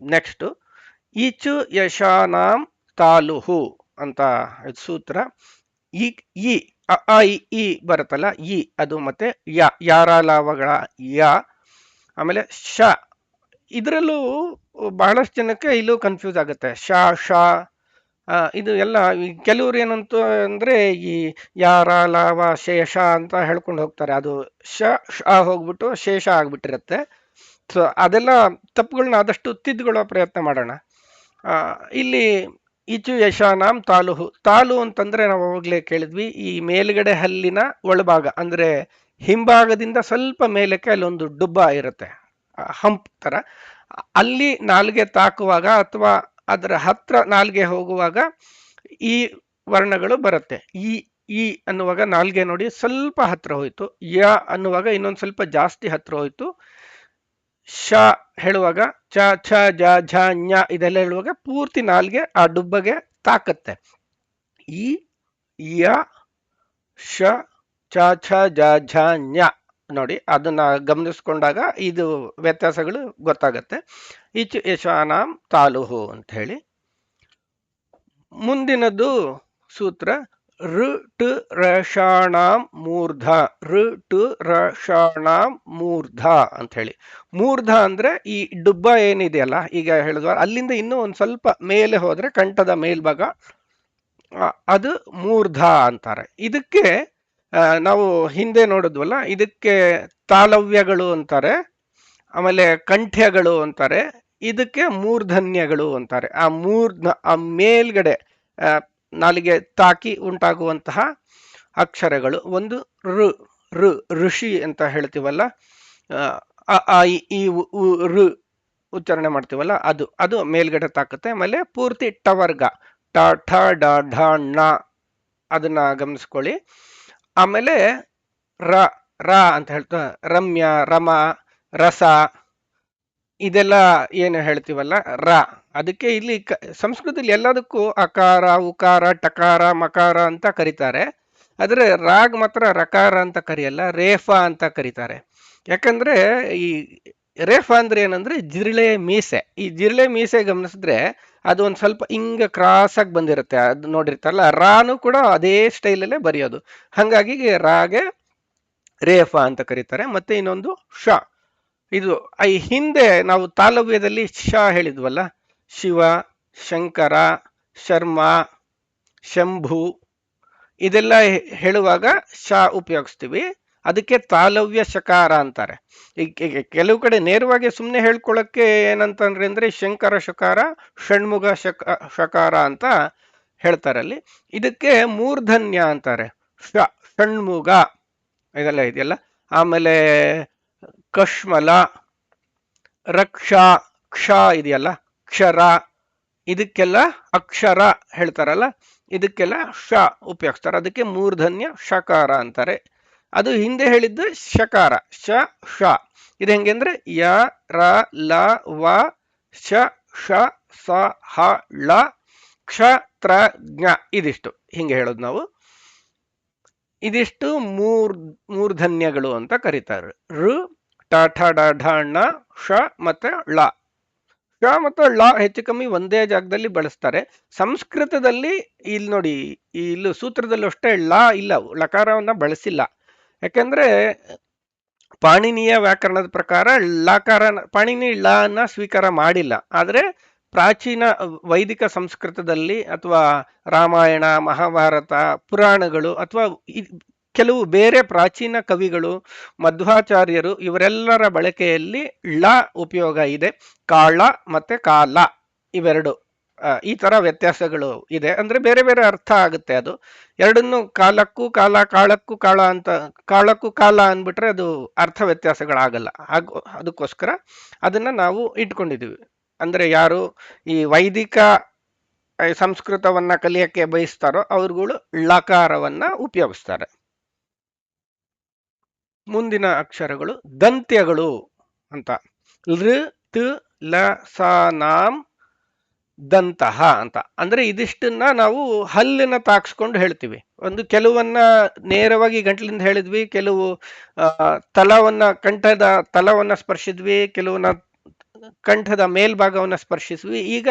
ನೆಕ್ಸ್ಟ್. ಈಚು ಯಶಾನಾಂ ತಾಲುಹು ಅಂತ ಸೂತ್ರ. ಈ ಈ ಅ ಆ, ಇ ಬರುತ್ತಲ್ಲ, ಈ ಅದು ಮತ್ತೆ ಯಾರಾಲಾವಗಳ ಯ. ಆಮೇಲೆ ಶ, ಇದರಲ್ಲೂ ಬಹಳಷ್ಟು ಜನಕ್ಕೆ ಇಲ್ಲೂ ಕನ್ಫ್ಯೂಸ್ ಆಗುತ್ತೆ. ಶ ಇದು ಎಲ್ಲ ಕೆಲವ್ರು ಏನಂತ ಅಂದ್ರೆ ಈ ಯಾರ ಲಾವ ಶೇಷ ಅಂತ ಹೇಳ್ಕೊಂಡು ಹೋಗ್ತಾರೆ. ಅದು ಶ ಹೋಗ್ಬಿಟ್ಟು ಶೇಷ ಆಗ್ಬಿಟ್ಟಿರತ್ತೆ. ಸೊ ಅದೆಲ್ಲ ತಪ್ಪುಗಳನ್ನ ಆದಷ್ಟು ತಿದ್ದುಕೊಳ್ಳೋ ಪ್ರಯತ್ನ ಮಾಡೋಣ. ಇಲ್ಲಿ ಈಚು ಯಶಾನಾಂ ತಾಲುಹು. ತಾಲು ಅಂತಂದ್ರೆ ನಾವು ಅವಾಗಲೇ ಕೇಳಿದ್ವಿ, ಈ ಮೇಲ್ಗಡೆ ಹಲ್ಲಿನ ಒಳಭಾಗ ಅಂದ್ರೆ ಹಿಂಭಾಗದಿಂದ ಸ್ವಲ್ಪ ಮೇಲಕ್ಕೆ ಅಲ್ಲೊಂದು ಡುಬ್ಬ ಇರುತ್ತೆ, ಹಂಪ್ ತರ. ಅಲ್ಲಿ ನಾಲ್ಗೆ ತಾಕುವಾಗ ಅಥವಾ ಅದರ ಹತ್ರ ನಾಲ್ಗೆ ಹೋಗುವಾಗ ಈ ವರ್ಣಗಳು ಬರುತ್ತೆ. ಈ ಅನ್ನುವಾಗ ನಾಲ್ಗೆ ನೋಡಿ ಸ್ವಲ್ಪ ಹತ್ರ ಹೋಯ್ತು, ಯ ಅನ್ನುವಾಗ ಇನ್ನೊಂದು ಸ್ವಲ್ಪ ಜಾಸ್ತಿ ಹತ್ರ ಹೋಯ್ತು, ಶ ಹೇಳುವಾಗ ಚ ಛ ಜ ಝ ಞ ಇದೆಲ್ಲ ಹೇಳುವಾಗ ಪೂರ್ತಿ ನಾಲ್ಗೆ ಆ ಡುಬ್ಬಗೆ ತಾಕತ್ತೆ. ಈ ಯ ಶ ಚ ಛ ಜ ಝ ಞ ನೋಡಿ, ಅದನ್ನ ಗಮನಿಸ್ಕೊಂಡಾಗ ಇದು ವ್ಯತ್ಯಾಸಗಳು ಗೊತ್ತಾಗತ್ತೆ. ಈಚು ಯಶಾನಾಂ ತಾಲುಹು ಅಂತ ಹೇಳಿ. ಮುಂದಿನದು ಸೂತ್ರ ಋ ಟ ರಷಾಣಾಂ ಮೂರ್ಧ. ಋ ಟ ರಷಾಣಾಂ ಮೂರ್ಧ ಅಂತ ಹೇಳಿ. ಮೂರ್ಧ ಅಂದ್ರೆ ಈ ಡುಬ್ಬ ಏನಿದೆಯಲ್ಲ, ಈಗ ಹೇಳಿದ್ವ ಅಲ್ಲಿಂದ ಇನ್ನೂ ಒಂದ್ ಸ್ವಲ್ಪ ಮೇಲೆ ಹೋದ್ರೆ ಕಂಠದ ಮೇಲ್ಭಾಗ, ಅದು ಮೂರ್ಧ ಅಂತಾರೆ. ಇದಕ್ಕೆ ನಾವು ಹಿಂದೆ ನೋಡಿದ್ವಲ್ಲ, ಇದಕ್ಕೆ ತಾಲವ್ಯಗಳು ಅಂತಾರೆ, ಆಮೇಲೆ ಕಂಠ್ಯಗಳು ಅಂತಾರೆ, ಇದಕ್ಕೆ ಮೂರ್ಧನ್ಯಗಳು ಅಂತಾರೆ. ಆ ಮೇಲ್ಗಡೆ ನಾಲಿಗೆ ತಾಕಿ ಉಂಟಾಗುವಂತಹ ಅಕ್ಷರಗಳು. ಒಂದು ಋ ಋ ಋಷಿ ಅಂತ ಹೇಳ್ತೀವಲ್ಲ, ಈ ಋ ಉಚ್ಚಾರಣೆ ಮಾಡ್ತೀವಲ್ಲ, ಅದು ಮೇಲ್ಗಡೆ ತಾಕುತ್ತೆ. ಆಮೇಲೆ ಪೂರ್ತಿ ಟವರ್ಗ ಟ ಠ ಡ ಢ ಣ ಅದನ್ನ ಗಮನಿಸ್ಕೊಳ್ಳಿ. ಆಮೇಲೆ ರ ರ ಅಂತ ಹೇಳ್ತಾ ರಮ್ಯ, ರಮ, ರಸ ಇದೆಲ್ಲ ಏನು ಹೇಳ್ತೀವಲ್ಲ ರ. ಅದಕ್ಕೆ ಇಲ್ಲಿ ಸಂಸ್ಕೃತದಲ್ಲಿ ಎಲ್ಲದಕ್ಕೂ ಅಕಾರ, ಉಕಾರ, ಟಕಾರ, ಮಕಾರ ಅಂತ ಕರೀತಾರೆ. ಆದ್ರೆ ರಾಗ್ ಮಾತ್ರ ರಕಾರ ಅಂತ ಕರೆಯಲ್ಲ, ರೇಫ ಅಂತ ಕರೀತಾರೆ. ಯಾಕಂದ್ರೆ ಈ ರೇಫ ಅಂದ್ರೆ ಏನಂದ್ರೆ ಜಿರಳೆ ಮೀಸೆ. ಈ ಜಿರಳೆ ಮೀಸೆ ಗಮನಿಸಿದ್ರೆ ಅದು ಒಂದ್ ಸ್ವಲ್ಪ ಹಿಂಗ ಕ್ರಾಸ್ ಆಗಿ ಬಂದಿರುತ್ತೆ, ಅದು ನೋಡಿರ್ತಾರಲ್ಲ. ರಾನು ಕೂಡ ಅದೇ ಸ್ಟೈಲಲ್ಲೇ ಬರೆಯೋದು, ಹಂಗಾಗಿ ರಾಗೆ ರೇಫ ಅಂತ ಕರೀತಾರೆ. ಮತ್ತೆ ಇನ್ನೊಂದು ಶ, ಇದು ಈ ಹಿಂದೆ ನಾವು ತಾಲವ್ಯದಲ್ಲಿ ಶ ಹೇಳಿದ್ವಲ್ಲ, ಶಿವ, ಶಂಕರ, ಶರ್ಮ, ಶಂಭು ಇದೆಲ್ಲ ಹೇಳುವಾಗ ಶ ಉಪಯೋಗಿಸ್ತೀವಿ. ಅದಕ್ಕೆ ತಾಲವ್ಯ ಶಕಾರ ಅಂತಾರೆ. ಕೆಲವು ಕಡೆ ನೇರವಾಗಿ ಸುಮ್ಮನೆ ಹೇಳ್ಕೊಳಕ್ಕೆ ಏನಂತಂದ್ರೆ ಅಂದ್ರೆ ಶಂಕರ ಶಕಾರ, ಷಣ್ಮುಗ ಶಕಾರ ಅಂತ ಹೇಳ್ತಾರಲ್ಲಿ. ಇದಕ್ಕೆ ಮೂರ್ಧನ್ಯ ಅಂತಾರೆ. ಷಣ್ಮುಗ ಇದೆಲ್ಲ ಇದೆಯಲ್ಲ. ಆಮೇಲೆ ಕಶ್ಮಲ, ರಕ್ಷಾ, ಕ್ಷ ಇದೆಯಲ್ಲ, ಕ್ಷರ, ಇದಕ್ಕೆಲ್ಲ ಅಕ್ಷರ ಹೇಳ್ತಾರಲ್ಲ, ಇದಕ್ಕೆಲ್ಲ ಶ ಉಪಯೋಗಿಸ್ತಾರೆ. ಅದಕ್ಕೆ ಮೂರ್ಧನ್ಯ ಶಕಾರ ಅಂತಾರೆ. ಅದು ಹಿಂದೆ ಹೇಳಿದ್ದು ಶಕಾರ, ಶ ಶ. ಇದು ಹೆಂಗೆ ಅಂದ್ರೆ ಯ ರ ಲ ವ ಶ ಷ ಸ ಹ ಳ ಕ್ಷ ತ್ರ ಜ್ಞ ಇದಿಷ್ಟು ಹಿಂಗೆ ಹೇಳೋದು ನಾವು. ಇದಿಷ್ಟು ಮೂರ್ಧನ್ಯಗಳು ಅಂತ ಕರೀತಾರೆ. ಋ ಟ ಠ ಡ ಢ ಣ ಶ ಮತ್ತೆ ಳ. ಶ ಮತ್ತು ಳ ಹೆಚ್ಚು ಕಮ್ಮಿ ಒಂದೇ ಜಾಗದಲ್ಲಿ ಬಳಸ್ತಾರೆ. ಸಂಸ್ಕೃತದಲ್ಲಿ ಇಲ್ಲಿ ನೋಡಿ, ಇಲ್ಲೂ ಸೂತ್ರದಲ್ಲೂ ಅಷ್ಟೇ ಳ ಇಲ್ಲ, ಲಕಾರವನ್ನ ಬಳಸಿಲ್ಲ. ಯಾಕಂದ್ರೆ ಪಾಣಿನಿಯ ವ್ಯಾಕರಣದ ಪ್ರಕಾರ ಲಕಾರ, ಪಾಣಿನಿ ಳ ಅನ್ನ ಸ್ವೀಕಾರ ಮಾಡಿಲ್ಲ. ಆದ್ರೆ ಪ್ರಾಚೀನ ವೈದಿಕ ಸಂಸ್ಕೃತದಲ್ಲಿ ಅಥವಾ ರಾಮಾಯಣ, ಮಹಾಭಾರತ, ಪುರಾಣಗಳು ಅಥವಾ ಕೆಲವು ಬೇರೆ ಪ್ರಾಚೀನ ಕವಿಗಳು, ಮಧ್ವಾಚಾರ್ಯರು ಇವರೆಲ್ಲರ ಬಳಕೆಯಲ್ಲಿ ಳ ಉಪಯೋಗ ಇದೆ. ಕಾಳ ಮತ್ತೆ ಕಾಲ ಇವೆರಡು ಈ ತರ ವ್ಯತ್ಯಾಸಗಳು ಇದೆ. ಅಂದ್ರೆ ಬೇರೆ ಬೇರೆ ಅರ್ಥ ಆಗುತ್ತೆ. ಅದು ಎರಡನ್ನು ಕಾಲಕ್ಕೂ ಕಾಲ, ಕಾಳಕ್ಕೂ ಕಾಳ ಅಂತ, ಕಾಳಕ್ಕೂ ಕಾಲ ಅಂದ್ಬಿಟ್ರೆ ಅದು ಅರ್ಥ ವ್ಯತ್ಯಾಸಗಳಾಗಲ್ಲ. ಅದಕ್ಕೋಸ್ಕರ ಅದನ್ನ ನಾವು ಇಟ್ಕೊಂಡಿದೀವಿ. ಅಂದ್ರೆ ಯಾರು ಈ ವೈದಿಕ ಸಂಸ್ಕೃತವನ್ನ ಕಲಿಯಕ್ಕೆ ಬಯಸ್ತಾರೋ ಅವ್ರುಗಳು ಳಕಾರವನ್ನ ಉಪಯೋಗಿಸ್ತಾರೆ. ಮುಂದಿನ ಅಕ್ಷರಗಳು ದಂತ್ಯಗಳು ಅಂತ. ಲೃ ತ ಲ ಸ ನಾಂ ದಂತಹ ಅಂತ. ಅಂದ್ರೆ ಇದಿಷ್ಟನ್ನ ನಾವು ಹಲ್ಲಿನ ತಾಕ್ಸ್ಕೊಂಡು ಹೇಳ್ತೀವಿ. ಕೆಲವನ್ನ ನೇರವಾಗಿ ಗಂಟ್ಲಿಂದ ಹೇಳಿದ್ವಿ, ಕೆಲವು ಕಂಠದ ತಲವನ್ನ ಸ್ಪರ್ಶಿದ್ವಿ, ಕೆಲವನ್ನ ಕಂಠದ ಮೇಲ್ಭಾಗವನ್ನ ಸ್ಪರ್ಶಿಸ್ವಿ. ಈಗ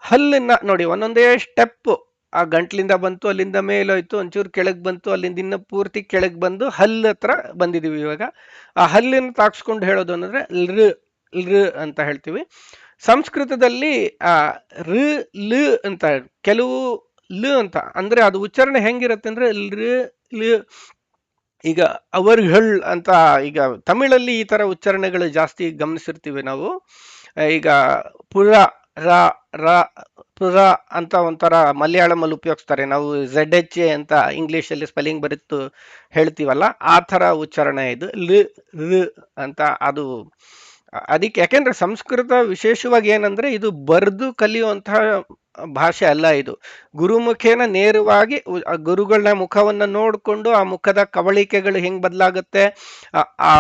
ಹಲ್ಲಿನ ನೋಡಿ, ಒಂದೊಂದೇ ಸ್ಟೆಪ್. ಆ ಗಂಟ್ಲಿಂದ ಬಂತು, ಅಲ್ಲಿಂದ ಮೇಲೋಯ್ತು, ಒಂಚೂರು ಕೆಳಗ್ ಬಂತು, ಅಲ್ಲಿಂದ ಇನ್ನ ಪೂರ್ತಿ ಕೆಳಗ್ ಬಂದು ಹಲ್ಲು ಹತ್ರ ಬಂದಿದೀವಿ. ಇವಾಗ ಆ ಹಲ್ಲಿನ ತಾಕ್ಸ್ಕೊಂಡು ಹೇಳೋದು ಅಂದ್ರೆ ಲೃ ಲೃ ಅಂತ ಹೇಳ್ತೀವಿ. ಸಂಸ್ಕೃತದಲ್ಲಿ ಆ ಋ ಲ್ ಅಂತ, ಕೆಲವು ಲ್ ಅಂತ ಅಂದ್ರೆ ಅದು ಉಚ್ಚಾರಣೆ ಹೆಂಗಿರುತ್ತೆ ಅಂದ್ರೆ ಲೃ ಲ್. ಈಗ ಅವರ್ಗಳ್ ಅಂತ, ಈಗ ತಮಿಳಲ್ಲಿ ಈ ತರ ಉಚ್ಚಾರಣೆಗಳು ಜಾಸ್ತಿ ಗಮನಿಸಿರ್ತೀವಿ ನಾವು. ಈಗ ಪುರ ರ ರ ಪುರ ಅಂತ ಒಂಥರ ಮಲಯಾಳಂ ಅಲ್ಲಿ ಉಪಯೋಗಿಸ್ತಾರೆ. ನಾವು ZH ಅಂತ ಇಂಗ್ಲಿಷ್ ಅಲ್ಲಿ ಸ್ಪೆಲ್ಲಿಂಗ್ ಬರೀತು ಹೇಳ್ತೀವಲ್ಲ, ಆ ತರ ಉಚ್ಚಾರಣೆ ಇದು ಲ್ ಋ ಅಂತ. ಅದು ಅದಕ್ಕೆ ಯಾಕೆಂದ್ರೆ ಸಂಸ್ಕೃತ ವಿಶೇಷವಾಗಿ ಏನಂದ್ರೆ ಇದು ಬರೆದು ಕಲಿಯುವಂತಹ ಭಾಷೆ ಅಲ್ಲ. ಇದು ಗುರುಮುಖೇನ ನೇರವಾಗಿ ಗುರುಗಳ ಮುಖವನ್ನ ನೋಡ್ಕೊಂಡು ಆ ಮುಖದ ಕವಳಿಕೆಗಳು ಹೆಂಗ್ ಬದಲಾಗುತ್ತೆ, ಆ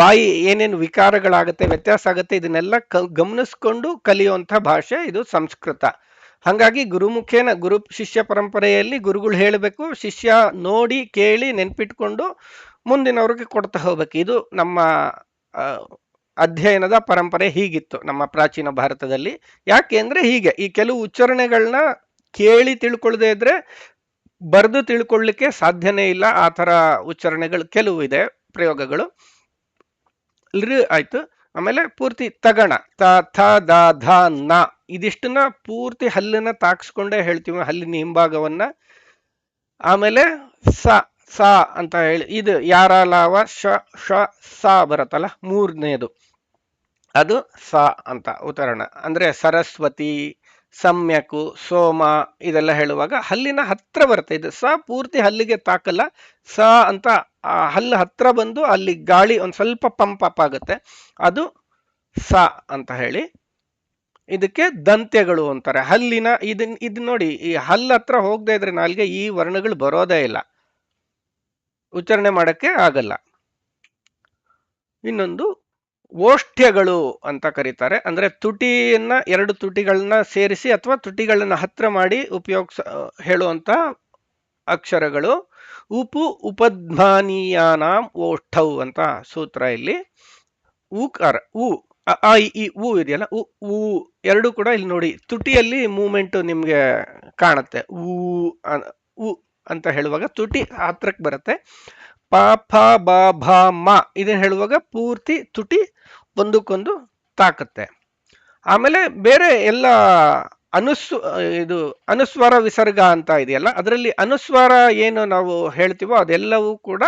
ಬಾಯಿ ಏನೇನು ವಿಕಾರಗಳಾಗತ್ತೆ, ವ್ಯತ್ಯಾಸ ಆಗತ್ತೆ, ಇದನ್ನೆಲ್ಲ ಗಮನಿಸ್ಕೊಂಡು ಕಲಿಯುವಂಥ ಭಾಷೆ ಇದು ಸಂಸ್ಕೃತ. ಹಾಗಾಗಿ ಗುರುಮುಖೇನ, ಗುರು ಶಿಷ್ಯ ಪರಂಪರೆಯಲ್ಲಿ ಗುರುಗಳು ಹೇಳಬೇಕು, ಶಿಷ್ಯ ನೋಡಿ ಕೇಳಿ ನೆನ್ಪಿಟ್ಕೊಂಡು ಮುಂದಿನವ್ರಿಗೆ ಕೊಡ್ತಾ ಹೋಗ್ಬೇಕು. ಇದು ನಮ್ಮ ಅಧ್ಯಯನದ ಪರಂಪರೆ ಹೀಗಿತ್ತು ನಮ್ಮ ಪ್ರಾಚೀನ ಭಾರತದಲ್ಲಿ. ಯಾಕೆ ಅಂದ್ರೆ ಹೀಗೆ ಈ ಕೆಲವು ಉಚ್ಚಾರಣೆಗಳನ್ನ ಕೇಳಿ ತಿಳ್ಕೊಳ್ಳದೆ ಇದ್ರೆ ಬರೆದು ತಿಳ್ಕೊಳ್ಳಿಕ್ಕೆ ಸಾಧ್ಯನೇ ಇಲ್ಲ. ಆ ತರ ಉಚ್ಚಾರಣೆಗಳು ಕೆಲವು ಇದೆ, ಪ್ರಯೋಗಗಳು. ಲೃ ಆಯ್ತು. ಆಮೇಲೆ ಪೂರ್ತಿ ತಗಣ, ತ ಥ ದ ಧ ನ, ಇದಿಷ್ಟನ್ನ ಪೂರ್ತಿ ಹಲ್ಲಿನ ತಾಕ್ಸ್ಕೊಂಡೇ ಹೇಳ್ತೀವಿ, ಹಲ್ಲಿನ ಹಿಂಭಾಗವನ್ನ. ಆಮೇಲೆ ಸ ಸ ಅಂತ ಹೇಳಿ, ಇದು ಯಾರ ಲಾವ ಶ ಶ ಸ ಬರತ್ತಲ್ಲ, ಮೂರನೇದು, ಅದು ಸ ಅಂತ ಉಚ್ಚಾರಣ. ಅಂದ್ರೆ ಸರಸ್ವತಿ, ಸಮ್ಯಕು, ಸೋಮ ಇದೆಲ್ಲ ಹೇಳುವಾಗ ಹಲ್ಲಿನ ಹತ್ರ ಬರುತ್ತೆ. ಇದು ಸ ಪೂರ್ತಿ ಹಲ್ಲಿಗೆ ತಾಕಲ್ಲ, ಸ ಅಂತ ಆ ಹಲ್ಲು ಹತ್ರ ಬಂದು ಅಲ್ಲಿ ಗಾಳಿ ಒಂದ್ ಸ್ವಲ್ಪ ಪಂಪ್ ಅಪ್ ಆಗುತ್ತೆ, ಅದು ಸ ಅಂತ ಹೇಳಿ. ಇದಕ್ಕೆ ದಂತ್ಯಗಳು ಅಂತಾರೆ. ಹಲ್ಲಿನ ಇದು ನೋಡಿ, ಈ ಹಲ್ಲು ಹತ್ರ ಹೋಗದೆ ಇದ್ರೆ ನಾಲ್ಗೆ ಈ ವರ್ಣಗಳು ಬರೋದೇ ಇಲ್ಲ, ಉಚ್ಚಾರಣೆ ಮಾಡಕ್ಕೆ ಆಗಲ್ಲ. ಇನ್ನೊಂದು ಓಷ್ಠ್ಯಗಳು ಅಂತ ಕರೀತಾರೆ. ಅಂದ್ರೆ ತುಟಿಯನ್ನ, ಎರಡು ತುಟಿಗಳನ್ನ ಸೇರಿಸಿ ಅಥವಾ ತುಟಿಗಳನ್ನ ಹತ್ರ ಮಾಡಿ ಹೇಳುವಂತ ಅಕ್ಷರಗಳು. ಉಪಧ್ಮಾನೀಯಾನಾಂ ಓಷ್ಠೌ ಅಂತ ಸೂತ್ರ. ಇಲ್ಲಿ ಊಕಾರ, ಉ ಇದೆಯಲ್ಲ, ಉ ಎರಡು ಕೂಡ ಇಲ್ಲಿ ನೋಡಿ ತುಟಿಯಲ್ಲಿ ಮೂವ್ಮೆಂಟ್ ನಿಮ್ಗೆ ಕಾಣುತ್ತೆ. ಉ ಅಂತ ಹೇಳುವಾಗ ತುಟಿ ಹತ್ರಕ್ಕೆ ಬರುತ್ತೆ. ಪ ಫ ಬ ಭ ಮ ಇದನ್ನ ಹೇಳುವಾಗ ಪೂರ್ತಿ ತುಟಿ ಒಂದಕ್ಕೊಂದು ತಾಕತ್ತೆ. ಆಮೇಲೆ ಬೇರೆ ಎಲ್ಲ ಇದು ಅನುಸ್ವಾರ ವಿಸರ್ಗ ಅಂತ ಇದೆಯಲ್ಲ, ಅದರಲ್ಲಿ ಅನುಸ್ವಾರ ಏನು ನಾವು ಹೇಳ್ತೀವೋ ಅದೆಲ್ಲವೂ ಕೂಡ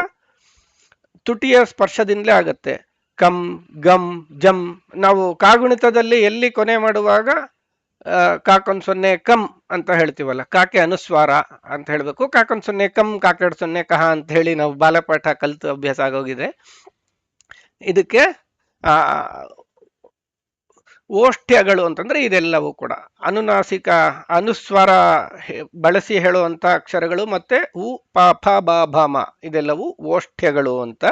ತುಟಿಯ ಸ್ಪರ್ಶದಿಂದಲೇ ಆಗತ್ತೆ. ಕಂ, ಗಂ, ಜಂ. ನಾವು ಕಾಗುಣಿತದಲ್ಲಿ ಎಲ್ಲಿ ಕೊನೆ ಮಾಡುವಾಗ ಕಾಕೊಂದ್ ಸೊನ್ನೆ ಕಂ ಅಂತ ಹೇಳ್ತೀವಲ್ಲ, ಕಾಕೆ ಅನುಸ್ವಾರ ಅಂತ ಹೇಳ್ಬೇಕು. ಕಾಕೊಂದ್ ಸೊನ್ನೆ ಕಂ, ಕಾಕೆಡ್ ಸೊನ್ನೆ ಕಹ ಅಂತ ಹೇಳಿ ನಾವು ಬಾಲಪಾಠ ಕಲಿತು ಅಭ್ಯಾಸ ಆಗೋಗಿದೆ. ಇದಕ್ಕೆ ಓಷ್ಠ್ಯಗಳು ಅಂತಂದ್ರೆ ಇದೆಲ್ಲವೂ ಕೂಡ ಅನುನಾಸಿಕ ಅನುಸ್ವರ ಬಳಸಿ ಹೇಳುವಂತ ಅಕ್ಷರಗಳು. ಮತ್ತೆ ಉ ಪ ಫ ಬ ಭ ಮ ಇದೆಲ್ಲವೂ ಓಷ್ಠ್ಯಗಳು ಅಂತ.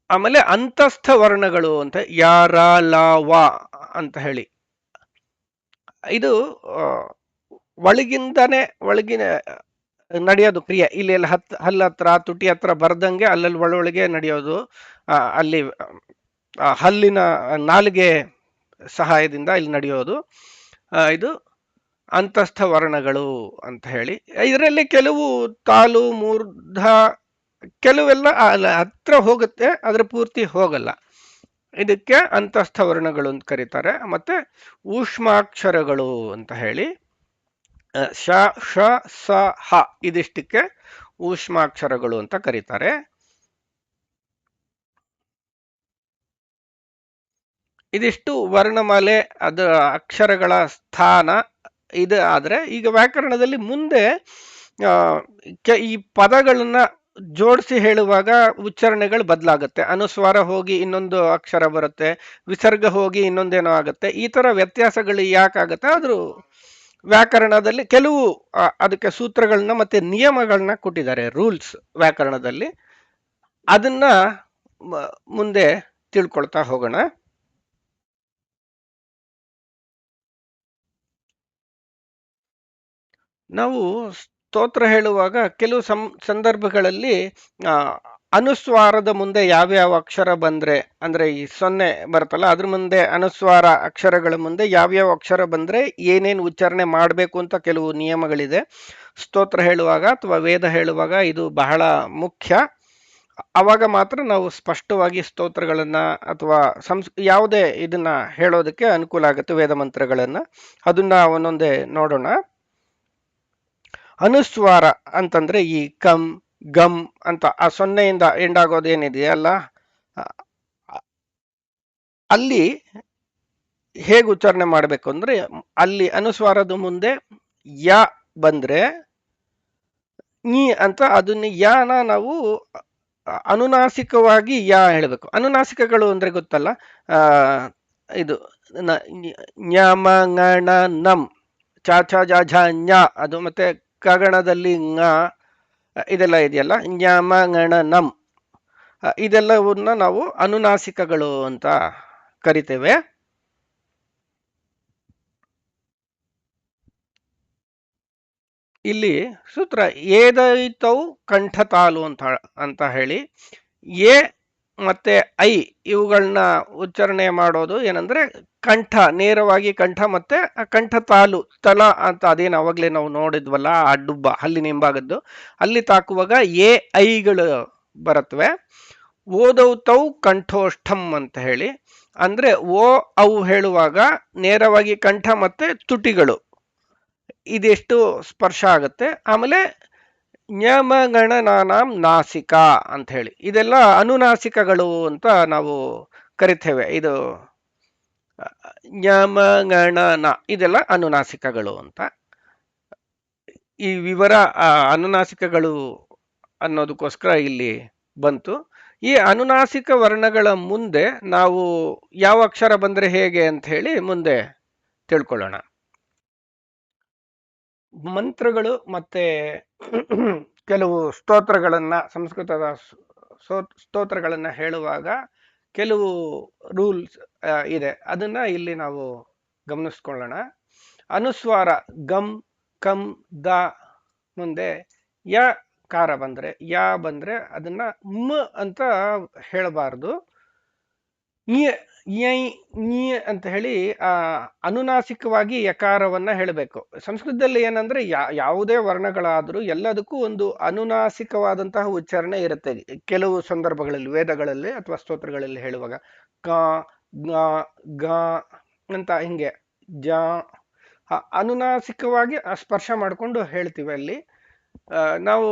ಆಮೇಲೆ ಅಂತಸ್ಥ ವರ್ಣಗಳು ಅಂತ ಯಾರ ಲ ವ ಅಂತ ಹೇಳಿ, ಇದು ಒಳಗಿನ ನಡೆಯೋದು ಕ್ರಿಯೆ. ಇಲ್ಲಿ ಹಲ್ಲ ಹತ್ರ ತುಟಿ ಹತ್ರ ಬರ್ದಂಗೆ ಅಲ್ಲಲ್ಲಿ ಒಳೊಳಗೆ ನಡೆಯೋದು. ಅಲ್ಲಿ ಹಲ್ಲಿನ ನಾಲಿಗೆ ಸಹಾಯದಿಂದ ಇಲ್ಲಿ ನಡೆಯೋದು. ಇದು ಅಂತಸ್ಥ ವರ್ಣಗಳು ಅಂತ ಹೇಳಿ. ಇದರಲ್ಲಿ ಕೆಲವು ತಾಲು, ಮೂರ್ಧ, ಕೆಲವೆಲ್ಲ ಹತ್ರ ಹೋಗುತ್ತೆ, ಅದ್ರ ಪೂರ್ತಿ ಹೋಗಲ್ಲ. ಇದಕ್ಕೆ ಅಂತಸ್ಥ ವರ್ಣಗಳು ಅಂತ ಕರೀತಾರೆ. ಮತ್ತೆ ಊಷ್ಮಾಕ್ಷರಗಳು ಅಂತ ಹೇಳಿ, ಶ ಶ ಸ ಹ ಇದಿಷ್ಟಕ್ಕೆ ಊಷ್ಮಾಕ್ಷರಗಳು ಅಂತ ಕರೀತಾರೆ. ಇದಿಷ್ಟು ವರ್ಣಮಾಲೆ, ಅದರ ಅಕ್ಷರಗಳ ಸ್ಥಾನ ಇದು. ಆದ್ರೆ ಈಗ ವ್ಯಾಕರಣದಲ್ಲಿ ಮುಂದೆ ಈ ಪದಗಳನ್ನ ಜೋಡಿಸಿ ಹೇಳುವಾಗ ಉಚ್ಚಾರಣೆಗಳು ಬದಲಾಗುತ್ತೆ. ಅನುಸ್ವಾರ ಹೋಗಿ ಇನ್ನೊಂದು ಅಕ್ಷರ ಬರುತ್ತೆ, ವಿಸರ್ಗ ಹೋಗಿ ಇನ್ನೊಂದೇನೋ ಆಗುತ್ತೆ. ಈ ತರ ವ್ಯತ್ಯಾಸಗಳು ಯಾಕಾಗತ್ತೆ? ಅದ್ರ ವ್ಯಾಕರಣದಲ್ಲಿ ಕೆಲವು ಅದಕ್ಕೆ ಸೂತ್ರಗಳನ್ನ ಮತ್ತೆ ನಿಯಮಗಳನ್ನ ಕೊಟ್ಟಿದ್ದಾರೆ, ರೂಲ್ಸ್ ವ್ಯಾಕರಣದಲ್ಲಿ. ಅದನ್ನ ಮುಂದೆ ತಿಳ್ಕೊಳ್ತಾ ಹೋಗೋಣ. ನಾವು ಸ್ತೋತ್ರ ಹೇಳುವಾಗ ಕೆಲವು ಸಂದರ್ಭಗಳಲ್ಲಿ ಆ, ಅನುಸ್ವಾರದ ಮುಂದೆ ಯಾವ್ಯಾವ ಅಕ್ಷರ ಬಂದ್ರೆ, ಅಂದ್ರೆ ಈ ಸೊನ್ನೆ ಬರುತ್ತಲ್ಲ ಅದ್ರ ಮುಂದೆ ಅನುಸ್ವಾರ ಅಕ್ಷರಗಳ ಮುಂದೆ ಯಾವ್ಯಾವ ಅಕ್ಷರ ಬಂದ್ರೆ ಏನೇನು ಉಚ್ಚಾರಣೆ ಮಾಡಬೇಕು ಅಂತ ಕೆಲವು ನಿಯಮಗಳಿದೆ. ಸ್ತೋತ್ರ ಹೇಳುವಾಗ ಅಥವಾ ವೇದ ಹೇಳುವಾಗ ಇದು ಬಹಳ ಮುಖ್ಯ. ಅವಾಗ ಮಾತ್ರ ನಾವು ಸ್ಪಷ್ಟವಾಗಿ ಸ್ತೋತ್ರಗಳನ್ನ ಅಥವಾ ಯಾವುದೇ ಇದನ್ನ ಹೇಳೋದಕ್ಕೆ ಅನುಕೂಲ ಆಗುತ್ತೆ, ವೇದ ಮಂತ್ರಗಳನ್ನ. ಅದನ್ನ ಒಂದೊಂದೇ ನೋಡೋಣ. ಅನುಸ್ವಾರ ಅಂತಂದ್ರೆ ಈ ಕಂ ಗಮ್ ಅಂತ ಆ ಸೊನ್ನೆಯಿಂದ ಎಂಡ್ ಆಗೋದೇನಿದೆಯಲ್ಲ, ಅಲ್ಲಿ ಹೇಗೆ ಉಚ್ಚಾರಣೆ ಮಾಡಬೇಕು ಅಂದ್ರೆ, ಅಲ್ಲಿ ಅನುಸ್ವಾರದ ಮುಂದೆ ಯ ಬಂದ್ರೆ ನೀ ಅಂತ ಅದನ್ನ ಯಾನ ನಾವು ಅನುನಾಸಿಕವಾಗಿ ಯಾ ಹೇಳಬೇಕು. ಅನುನಾಸಿಕಗಳು ಅಂದ್ರೆ ಗೊತ್ತಲ್ಲ, ಆ ಇದು ಞಮ ಞಣ ನಂ ಚ ಛ ಜ ಝ ಞ, ಅದು ಮತ್ತೆ ಕಗಣದಲ್ಲಿ ङ ಇದೆಲ್ಲ ಇದೆಯಲ್ಲ, ಞಮ ಞಣ ನಂ, ಇದೆಲ್ಲವನ್ನ ನಾವು ಅನುನಾಸಿಕಗಳು ಅಂತ ಕರಿತೇವೆ. ಇಲ್ಲಿ ಸೂತ್ರ ಏದೈತೌ ಕಂಠತಾಲು ಅಂತ ಹೇಳಿ, ಎ ಮತ್ತೆ ಐ ಇವುಗಳನ್ನ ಉಚ್ಚಾರಣೆ ಮಾಡೋದು ಏನಂದ್ರೆ ಕಂಠ, ನೇರವಾಗಿ ಕಂಠ ಮತ್ತೆ ಕಂಠ ತಾಲು ತಲ ಅಂತ ಅದೇನು ಅವಾಗಲೇ ನಾವು ನೋಡಿದ್ವಲ್ಲ ಆ ಡುಬ್ಬ ಹಲ್ಲಿನ ಹಿಂಭಾಗದ್ದು, ಅಲ್ಲಿ ತಾಕುವಾಗ ಎ ಐಗಳು ಬರತ್ವೆ. ಓದೌತೌ ಕಂಠೋಷ್ಠಂ ಅಂತ ಹೇಳಿ, ಅಂದ್ರೆ ಓ ಅವು ಹೇಳುವಾಗ ನೇರವಾಗಿ ಕಂಠ ಮತ್ತೆ ತುಟಿಗಳು ಇದೆಷ್ಟು ಸ್ಪರ್ಶ ಆಗುತ್ತೆ. ಆಮೇಲೆ ಞಮಗಣನಾನಾಂ ನಾಸಿಕಾ ಅಂತ ಹೇಳಿ, ಇದೆಲ್ಲ ಅನುನಾಸಿಕಗಳು ಅಂತ ನಾವು ಕರಿತೇವೆ. ಇದು ಞಮಗಣನ ಇದೆಲ್ಲ ಅನುನಾಸಿಕಗಳು ಅಂತ. ಈ ವಿವರ ಅನುನಾಸಿಕಗಳು ಅನ್ನೋದಕ್ಕೋಸ್ಕರ ಇಲ್ಲಿ ಬಂತು. ಈ ಅನುನಾಸಿಕ ವರ್ಣಗಳ ಮುಂದೆ ನಾವು ಯಾವ ಅಕ್ಷರ ಬಂದ್ರೆ ಹೇಗೆ ಅಂತ ಹೇಳಿ ಮುಂದೆ ತಿಳ್ಕೊಳ್ಳೋಣ. ಮಂತ್ರಗಳು ಮತ್ತೆ ಕೆಲವು ಸ್ತೋತ್ರಗಳನ್ನ, ಸಂಸ್ಕೃತದ ಸ್ತೋತ್ರಗಳನ್ನ ಹೇಳುವಾಗ ಕೆಲವು ರೂಲ್ಸ್ ಇದೆ, ಅದನ್ನ ಇಲ್ಲಿ ನಾವು ಗಮನಿಸ್ಕೊಳ್ಳೋಣ. ಅನುಸ್ವಾರ ಗಮ್ ಕಮ್ ದ ಮುಂದೆ ಯ ಕಾರ ಬಂದ್ರೆ, ಯಾ ಬಂದ್ರೆ ಅದನ್ನ ಮ್ ಅಂತ ಹೇಳಬಾರ್ದು, ಅಂತ ಹೇಳಿ ಅನುನಾಸಿಕವಾಗಿ ಯಕಾರವನ್ನ ಹೇಳಬೇಕು. ಸಂಸ್ಕೃತದಲ್ಲಿ ಏನಂದ್ರೆ ಯಾವುದೇ ವರ್ಣಗಳಾದ್ರೂ ಎಲ್ಲದಕ್ಕೂ ಒಂದು ಅನುನಾಸಿಕವಾದಂತಹ ಉಚ್ಚಾರಣೆ ಇರುತ್ತೆ. ಕೆಲವು ಸಂದರ್ಭಗಳಲ್ಲಿ ವೇದಗಳಲ್ಲಿ ಅಥವಾ ಸ್ತೋತ್ರಗಳಲ್ಲಿ ಹೇಳುವಾಗ ಕ ಗ ಗ ಅಂತ ಹಿಂಗೆ ಜ ಅನುನಾಸಿಕವಾಗಿ ಸ್ಪರ್ಶ ಮಾಡಿಕೊಂಡು ಹೇಳ್ತೀವಿ. ಅಲ್ಲಿ ನಾವು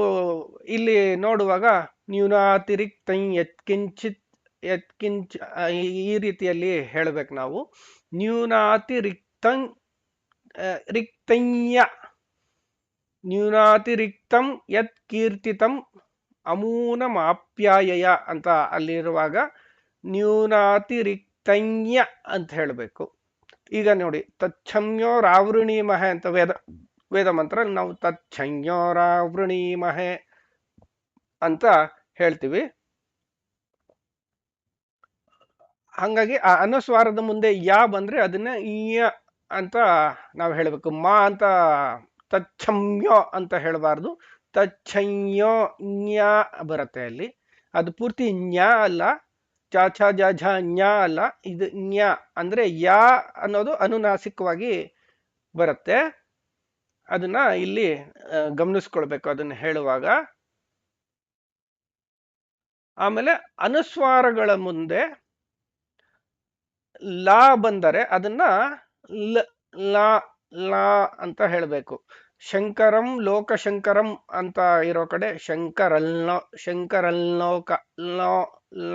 ಇಲ್ಲಿ ನೋಡುವಾಗ ನ್ಯೂನಾತಿರಿಕ್ತ ಯತ್ಕಿಂಚಿತ್ ಯತ್ಕಿಂಚ ಈ ರೀತಿಯಲ್ಲಿ ಹೇಳಬೇಕು ನಾವು. ನ್ಯೂನಾತಿ ರಿಕ್ತಂ ರಿಕ್ತಯ್ಯ, ನ್ಯೂನಾತಿರಿಕ್ತಂ ಯತ್ ಕೀರ್ತಿತಂ ಅಮೂನಮಾಪ್ಯಾಯಯ ಅಂತ ಅಲ್ಲಿರುವಾಗ ನ್ಯೂನಾತಿರಿಕ್ತಯ್ಯ ಅಂತ ಹೇಳಬೇಕು. ಈಗ ನೋಡಿ, ತಚ್ಛಮ್ಯೋರಾವೃಣೀಮಹೆ ಅಂತ ವೇದ ಮಂತ್ರ ನಾವು ತಚ್ಛಮ್ಯೋರಾವೃಣೀಮಹೆ ಅಂತ ಹೇಳ್ತೀವಿ. ಹಂಗಾಗಿ ಆ ಅನುಸ್ವಾರದ ಮುಂದೆ ಯಾ ಬಂದ್ರೆ ಅದನ್ನ ಇಯ ಅಂತ ನಾವು ಹೇಳಬೇಕು. ಮಾ ಅಂತ ತಚ್ಛಮ್ಯೋ ಅಂತ ಹೇಳಬಾರ್ದು, ತಚ್ಛಯ್ಯೋ ಜ್ಞ ಬರುತ್ತೆ ಅಲ್ಲಿ. ಅದು ಪೂರ್ತಿ ಜ್ಞ ಅಲ್ಲ, ಚ ಛ ಜ ಝ ಜ್ಞ ಅಲ್ಲ, ಇದು ಜ್ಞ ಅಂದ್ರೆ ಯಾ ಅನ್ನೋದು ಅನುನಾಸಿಕವಾಗಿ ಬರುತ್ತೆ. ಅದನ್ನ ಇಲ್ಲಿ ಗಮನಿಸ್ಕೊಳ್ಬೇಕು ಅದನ್ನ ಹೇಳುವಾಗ. ಆಮೇಲೆ ಅನುಸ್ವಾರಗಳ ಮುಂದೆ ಲಾ ಬಂದರೆ ಅದನ್ನ ಲಾ ಲಾ ಅಂತ ಹೇಳಬೇಕು. ಶಂಕರಂ ಲೋಕಶಂಕರಂ ಅಂತ ಇರೋ ಕಡೆ ಶಂಕರಲ್ಲೋಕ ಲೋ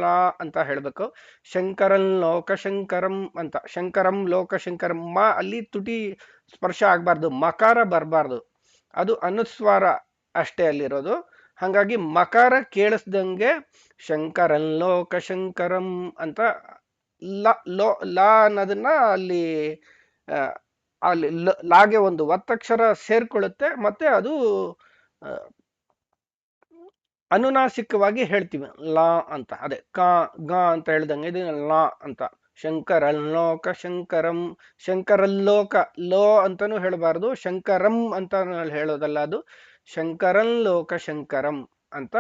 ಲಾ ಅಂತ ಹೇಳಬೇಕು. ಶಂಕರಲ್ಲೋಕಶಂಕರಂ ಅಂತ, ಶಂಕರಂ ಲೋಕಶಂಕರಂ, ಮಾ ಅಲ್ಲಿ ತುಟಿ ಸ್ಪರ್ಶ ಆಗ್ಬಾರ್ದು, ಮಕಾರ ಬರಬಾರ್ದು, ಅದು ಅನುಸ್ವಾರ ಅಷ್ಟೇ ಅಲ್ಲಿರೋದು. ಹಾಗಾಗಿ ಮಕಾರ ಕೇಳಿಸ್ದಂಗೆ ಶಂಕರಲ್ಲೋಕ ಶಂಕರಂ ಅಂತ ಲಾ ಅನ್ನೋದನ್ನ ಅಲ್ಲಿ ಅಲ್ಲಿ ಲಾಗೆ ಒಂದು ಒತ್ತಕ್ಷರ ಸೇರ್ಕೊಳ್ಳುತ್ತೆ, ಮತ್ತೆ ಅದು ಅನುನಾಸಿಕವಾಗಿ ಹೇಳ್ತೀವಿ ಲಾ ಅಂತ. ಅದೇ ಗ ಅಂತ ಹೇಳ್ದಂಗೆ ಇದು ಲಾ ಅಂತ. ಶಂಕರಲ್ಲೋಕ ಶಂಕರಂ, ಶಂಕರಲ್ಲೋಕ ಲೋ ಅಂತಾನು ಹೇಳಬಾರ್ದು, ಶಂಕರಂ ಅಂತ ಹೇಳೋದಲ್ಲ, ಅದು ಶಂಕರಲ್ಲೋಕ ಶಂಕರಂ ಅಂತ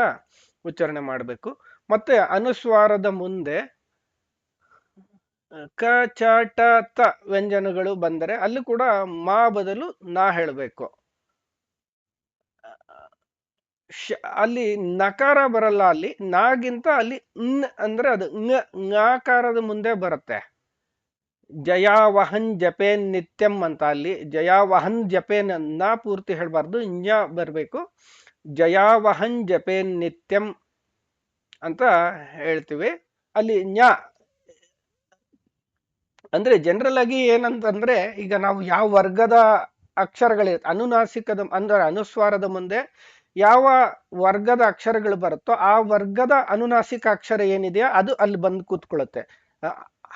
ಉಚ್ಚಾರಣೆ ಮಾಡಬೇಕು. ಮತ್ತೆ ಅನುಸ್ವಾರದ ಮುಂದೆ ಕ ಚ ಟ ತ ವ್ಯಂಜನಗಳು ಬಂದರೆ ಅಲ್ಲಿ ಕೂಡ ಮಾ ಬದಲು ನಾ ಹೇಳಬೇಕು. ಅಲ್ಲಿ ನಕಾರ ಬರಲ್ಲ, ಅಲ್ಲಿ ನಾಗಿಂತ ಅಲ್ಲಿ ನ್ ಅಂದ್ರೆ ಅದು ಞಕಾರದ ಮುಂದೆ ಬರುತ್ತೆ. ಜಯಾವಹನ್ ಜಪೇನ್ ನಿತ್ಯಂ ಅಂತ, ಅಲ್ಲಿ ಜಯಾವಹನ್ ಜಪೇನ್ ನಾ ಪೂರ್ತಿ ಹೇಳ್ಬಾರ್ದು, ಞ ಬರ್ಬೇಕು. ಜಯಾವಹನ್ ಜಪೇನ್ ನಿತ್ಯಂ ಅಂತ ಹೇಳ್ತೀವಿ. ಅಲ್ಲಿ ಞ ಅಂದ್ರೆ ಜನರಲ್ ಆಗಿ ಏನಂತಂದ್ರೆ, ಈಗ ನಾವು ಯಾವ ವರ್ಗದ ಅಕ್ಷರಗಳಿರುತ್ತೆ ಅನುನಾಸಿಕದ ಅಂದ್ರೆ ಅನುಸ್ವಾರದ ಮುಂದೆ ಯಾವ ವರ್ಗದ ಅಕ್ಷರಗಳು ಬರುತ್ತೋ ಆ ವರ್ಗದ ಅನುನಾಸಿಕ ಅಕ್ಷರ ಏನಿದೆಯೋ ಅದು ಅಲ್ಲಿ ಬಂದು ಕೂತ್ಕೊಳ್ಳುತ್ತೆ.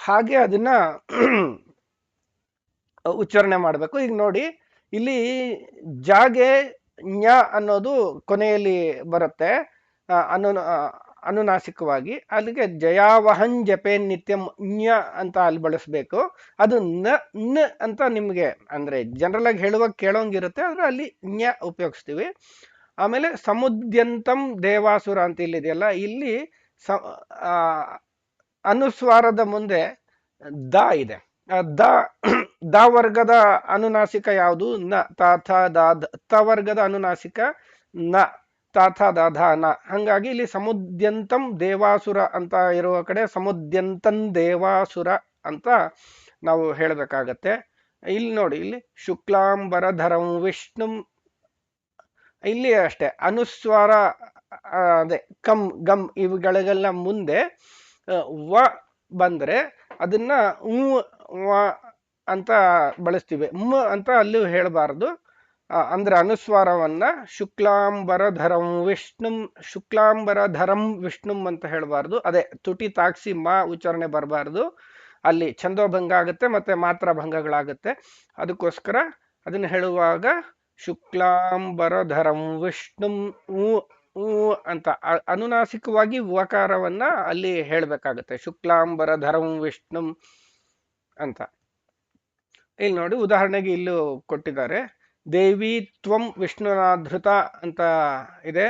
ಹಾಗೆ ಅದನ್ನ ಉಚ್ಚಾರಣೆ ಮಾಡಬೇಕು. ಈಗ ನೋಡಿ, ಇಲ್ಲಿ ಜಾಗೆ ಞ ಅನ್ನೋದು ಕೊನೆಯಲ್ಲಿ ಬರುತ್ತೆ ಅನುನಾಸಿಕವಾಗಿ. ಅಲ್ಲಿಗೆ ಜಯಾವಹನ್ ಜಪೇನ್ ನಿತ್ಯಂ ಞ ಅಂತ ಅಲ್ಲಿ ಬಳಸಬೇಕು. ಅದು ನ ಅಂತ ನಿಮ್ಗೆ ಅಂದ್ರೆ ಜನರಲ್ ಆಗಿ ಹೇಳುವಾಗ ಕೇಳೋಂಗಿರುತ್ತೆ, ಆದ್ರೆ ಅಲ್ಲಿ ಞ ಉಪಯೋಗಿಸ್ತೀವಿ. ಆಮೇಲೆ ಸಮುದ್ಯಂತಂ ದೇವಾಸುರ ಅಂತ ಇಲ್ಲಿದೆಯಲ್ಲ, ಇಲ್ಲಿ ಅನುಸ್ವಾರದ ಮುಂದೆ ದ ಇದೆ. ದ ವರ್ಗದ ಅನುನಾಸಿಕ ಯಾವುದು? ನ. ತ ತ ವರ್ಗದ ಅನುನಾಸಿಕ ನ. ತ ದ ನ. ಹಂಗಾಗಿ ಇಲ್ಲಿ ಸಮುದ್ಯಂತಂ ದೇವಾಸುರ ಅಂತ ಇರುವ ಕಡೆ ಸಮುದ್ಯಂತನ್ ದೇವಾಸುರ ಅಂತ ನಾವು ಹೇಳಬೇಕಾಗತ್ತೆ. ಇಲ್ಲಿ ನೋಡಿ, ಇಲ್ಲಿ ಶುಕ್ಲಾಂಬರಧರಂ ವಿಷ್ಣುಂ, ಇಲ್ಲಿ ಅಷ್ಟೇ ಅನುಸ್ವಾರ ಅದೇ ಕಂ ಗಮ್ ಇವುಗಳಿಗೆಲ್ಲ ಮುಂದೆ ವ ಬಂದ್ರೆ ಅದನ್ನ ವ ಅಂತ ಬಳಸ್ತೀವಿ. ಅಂತ ಅಲ್ಲೂ ಹೇಳಬಾರದು. ಅಂದ್ರೆ ಅನುಸ್ವಾರವನ್ನ ಶುಕ್ಲಾಂಬರಧರಂ ವಿಷ್ಣುಂ, ಶುಕ್ಲಾಂಬರಧರಂ ವಿಷ್ಣುಂ ಅಂತ ಹೇಳಬಾರ್ದು. ಅದೇ ತುಟಿ ತಾಕ್ಸಿ ಮಾ ಉಚ್ಚಾರಣೆ ಬರಬಾರ್ದು, ಅಲ್ಲಿ ಛಂದೋಭಂಗ ಆಗುತ್ತೆ ಮತ್ತೆ ಮಾತ್ರ ಭಂಗಗಳಾಗುತ್ತೆ. ಅದಕ್ಕೋಸ್ಕರ ಅದನ್ನ ಹೇಳುವಾಗ ಶುಕ್ಲಾಂಬರಧರಂ ವಿಷ್ಣುಂ ಅಂತ ಅನುನಾಸಿಕವಾಗಿ ವಕಾರವನ್ನ ಅಲ್ಲಿ ಹೇಳಬೇಕಾಗತ್ತೆ, ಶುಕ್ಲಾಂಬರಧರಂ ವಿಷ್ಣುಂ ಅಂತ. ಇಲ್ಲಿ ನೋಡಿ, ಉದಾಹರಣೆಗೆ ಇಲ್ಲೂ ಕೊಟ್ಟಿದ್ದಾರೆ, ದೇವಿ ತ್ವಂ ವಿಷ್ಣುನಾಧೃತ ಅಂತ ಇದೆ.